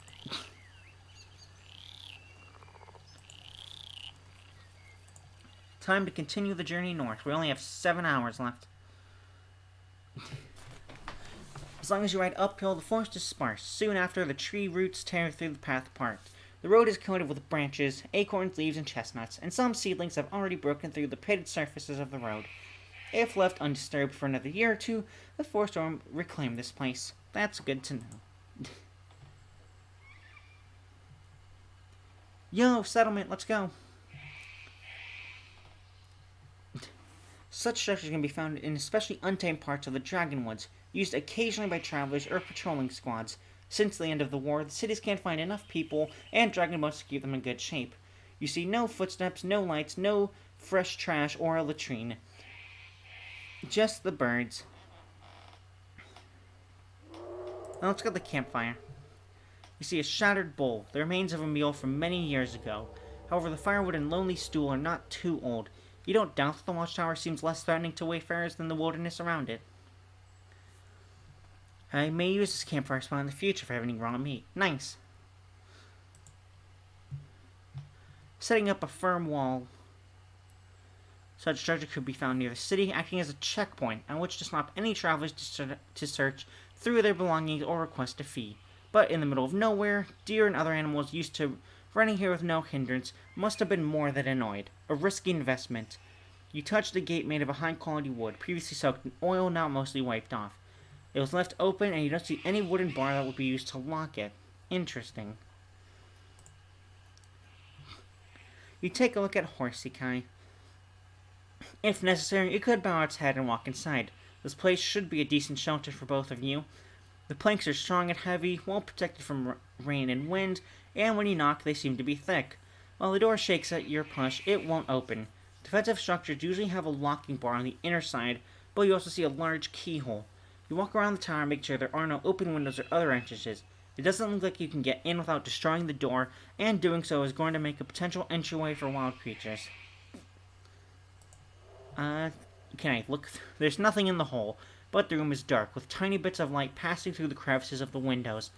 Time to continue the journey north. We only have 7 hours left. As long as you ride uphill, the forest is sparse. Soon after, the tree roots tear through the path apart. The road is coated with branches, acorns, leaves, and chestnuts, and some seedlings have already broken through the pitted surfaces of the road. If left undisturbed for another year or two, the forest will reclaim this place. That's good to know. Yo, settlement, let's go. Such structures can be found in especially untamed parts of the Dragonwoods, used occasionally by travelers or patrolling squads. Since the end of the war, the cities can't find enough people and dragon boats to keep them in good shape. You see no footsteps, no lights, no fresh trash or a latrine. Just the birds. Now let's go to the campfire. You see a shattered bowl, the remains of a meal from many years ago. However, the firewood and lonely stool are not too old. You don't doubt that the watchtower seems less threatening to wayfarers than the wilderness around it. I may use this campfire spot in the future for having raw meat. Nice. Setting up a firm wall. Such structure could be found near the city, acting as a checkpoint on which to stop any travelers to search through their belongings or request a fee. But in the middle of nowhere, deer and other animals used to running here with no hindrance must have been more than annoyed. A risky investment. You touch the gate made of a high-quality wood, previously soaked in oil, now mostly wiped off. It was left open, and you don't see any wooden bar that would be used to lock it. Interesting. You take a look at Horsey Kai. If necessary, you could bow its head and walk inside. This place should be a decent shelter for both of you. The planks are strong and heavy, well protected from rain and wind, and when you knock, they seem to be thick. While the door shakes at your push, it won't open. Defensive structures usually have a locking bar on the inner side, but you also see a large keyhole. You walk around the tower and make sure there are no open windows or other entrances. It doesn't look like you can get in without destroying the door, and doing so is going to make a potential entryway for wild creatures. Can I look? There's nothing in the hole, but the room is dark, with tiny bits of light passing through the crevices of the windows.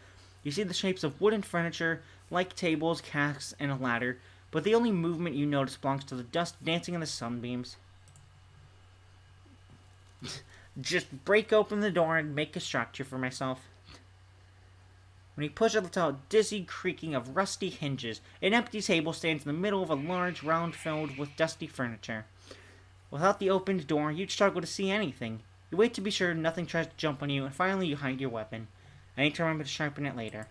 You see the shapes of wooden furniture, like tables, casks, and a ladder, but the only movement you notice belongs to the dust dancing in the sunbeams. Just break open the door and make a structure for myself. When you push it, it's a dizzy creaking of rusty hinges. An empty table stands in the middle of a large round filled with dusty furniture. Without the opened door, you'd struggle to see anything. You wait to be sure nothing tries to jump on you, and finally you hide your weapon. I need to remember to sharpen it later.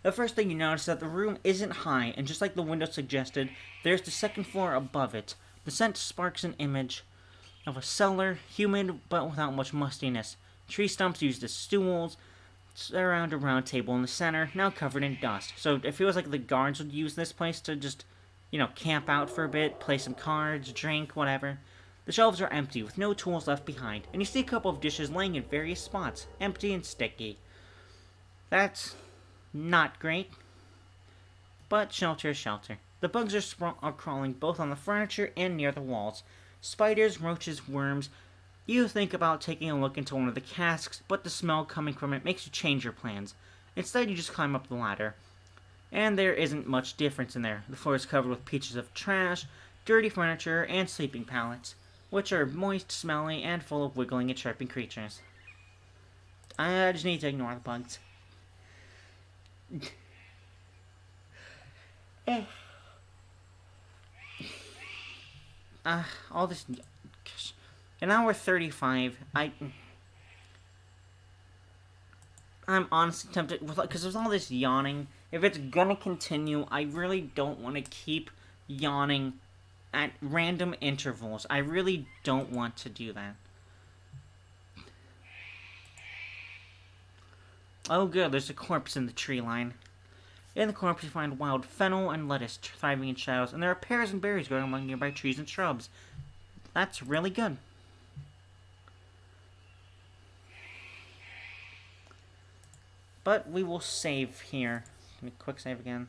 The first thing you notice is that the room isn't high, and just like the window suggested, there's the second floor above it. The scent sparks an image of a cellar, humid but without much mustiness. Tree stumps used as stools surround a round table in the center, now covered in dust. So it feels like the guards would use this place to just camp out for a bit, play some cards, drink, whatever. The shelves are empty, with no tools left behind, and you see a couple of dishes laying in various spots, empty and sticky. That's not great, but shelter is shelter. The bugs are crawling both on the furniture and near the walls. Spiders, roaches, worms. You think about taking a look into one of the casks, but the smell coming from it makes you change your plans. Instead, you just climb up the ladder. And there isn't much difference in there. The floor is covered with pieces of trash, dirty furniture, and sleeping pallets, which are moist, smelly, and full of wiggling and chirping creatures. I just need to ignore the bugs. All this... An hour 35, I'm honestly tempted, because there's all this yawning. If it's gonna continue, I really don't want to keep yawning at random intervals. I really don't want to do that. Oh good, there's a corpse in the tree line. In the corpse you find wild fennel and lettuce thriving in shadows, and there are pears and berries growing among nearby trees and shrubs. That's really good. But we will save here. Let me quick save again.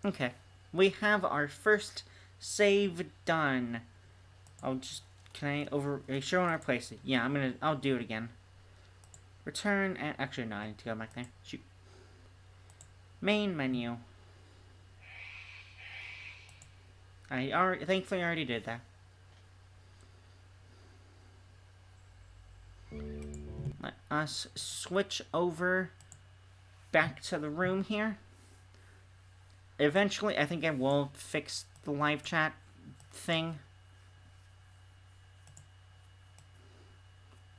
Okay. We have our first save done. Are you sure when I place it? Yeah, I'll do it again. Return, and actually no, I need to go back there. Shoot. Main menu. Thankfully I already did that. Let us switch over back to the room here. Eventually, I think I will fix the live chat thing.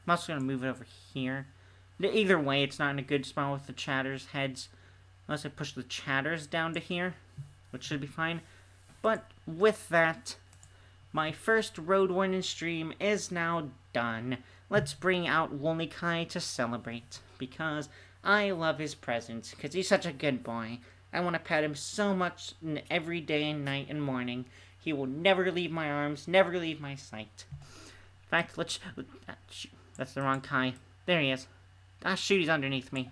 I'm also going to move it over here. Either way, it's not in a good spot with the chatters' heads. Unless I push the chatters down to here, which should be fine. But with that, my first Roadwarden stream is now done. Let's bring out WOLFGIRL to celebrate, because I love his presence, because he's such a good boy. I want to pet him so much every day and night and morning. He will never leave my arms, never leave my sight. In fact, shoot, that's the wrong Kai. There he is. Ah, shoot, he's underneath me.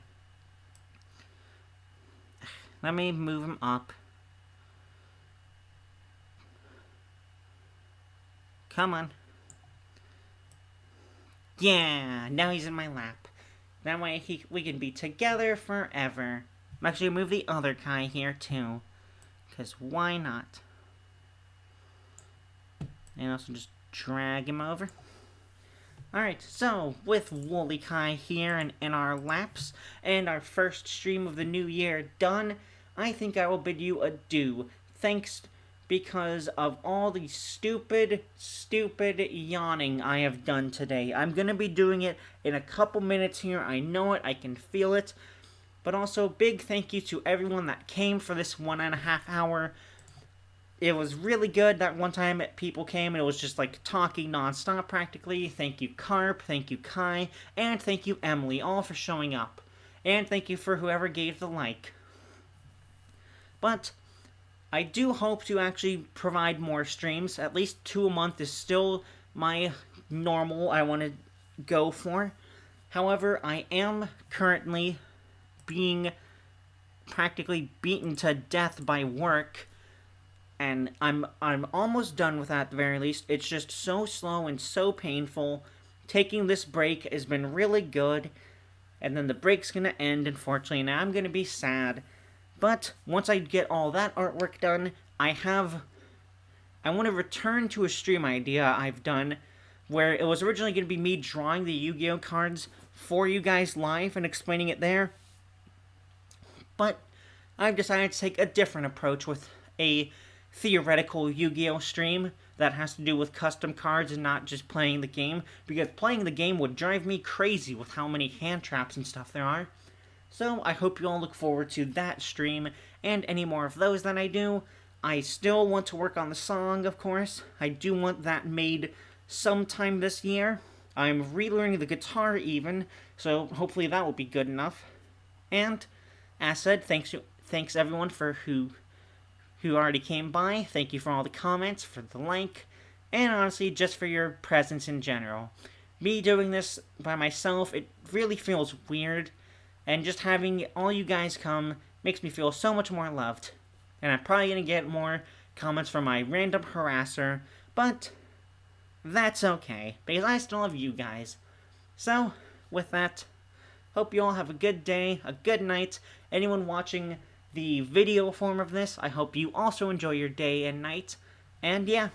Let me move him up. Come on. Yeah, now he's in my lap. That way we can be together forever. I'm actually going to move the other Kai here too. Because why not? And also just drag him over. Alright, so with WOLFGIRL here and in our laps, and our first stream of the new year done, I think I will bid you adieu. Thanks because of all the stupid yawning I have done today. I'm going to be doing it in a couple minutes here. I know it. I can feel it. But also, big thank you to everyone that came for this 1.5 hour. It was really good. That one time people came and it was just like talking non-stop practically. Thank you Carp, thank you Kai, and thank you Emily, all for showing up. And thank you for whoever gave the like. But I do hope to actually provide more streams. At least 2 a month is still my normal I want to go for. However, I am currently being practically beaten to death by work. And I'm almost done with that at the very least. It's just so slow and so painful. Taking this break has been really good. And then the break's going to end, unfortunately, and I'm going to be sad. But once I get all that artwork done, I want to return to a stream idea I've done where it was originally going to be me drawing the Yu-Gi-Oh cards for you guys live and explaining it there. But I've decided to take a different approach with a theoretical Yu-Gi-Oh stream that has to do with custom cards and not just playing the game, because playing the game would drive me crazy with how many hand traps and stuff there are. So I hope you all look forward to that stream, and any more of those that I do. I still want to work on the song, of course. I do want that made sometime this year. I'm relearning the guitar even, so hopefully that will be good enough. And as said, thanks everyone for who already came by. Thank you for all the comments, for the like, and honestly, just for your presence in general. Me doing this by myself, it really feels weird, and just having all you guys come makes me feel so much more loved. And I'm probably gonna get more comments from my random harasser, but that's okay, because I still love you guys. So, with that, hope you all have a good day, a good night. Anyone watching the video form of this, I hope you also enjoy your day and night. And yeah,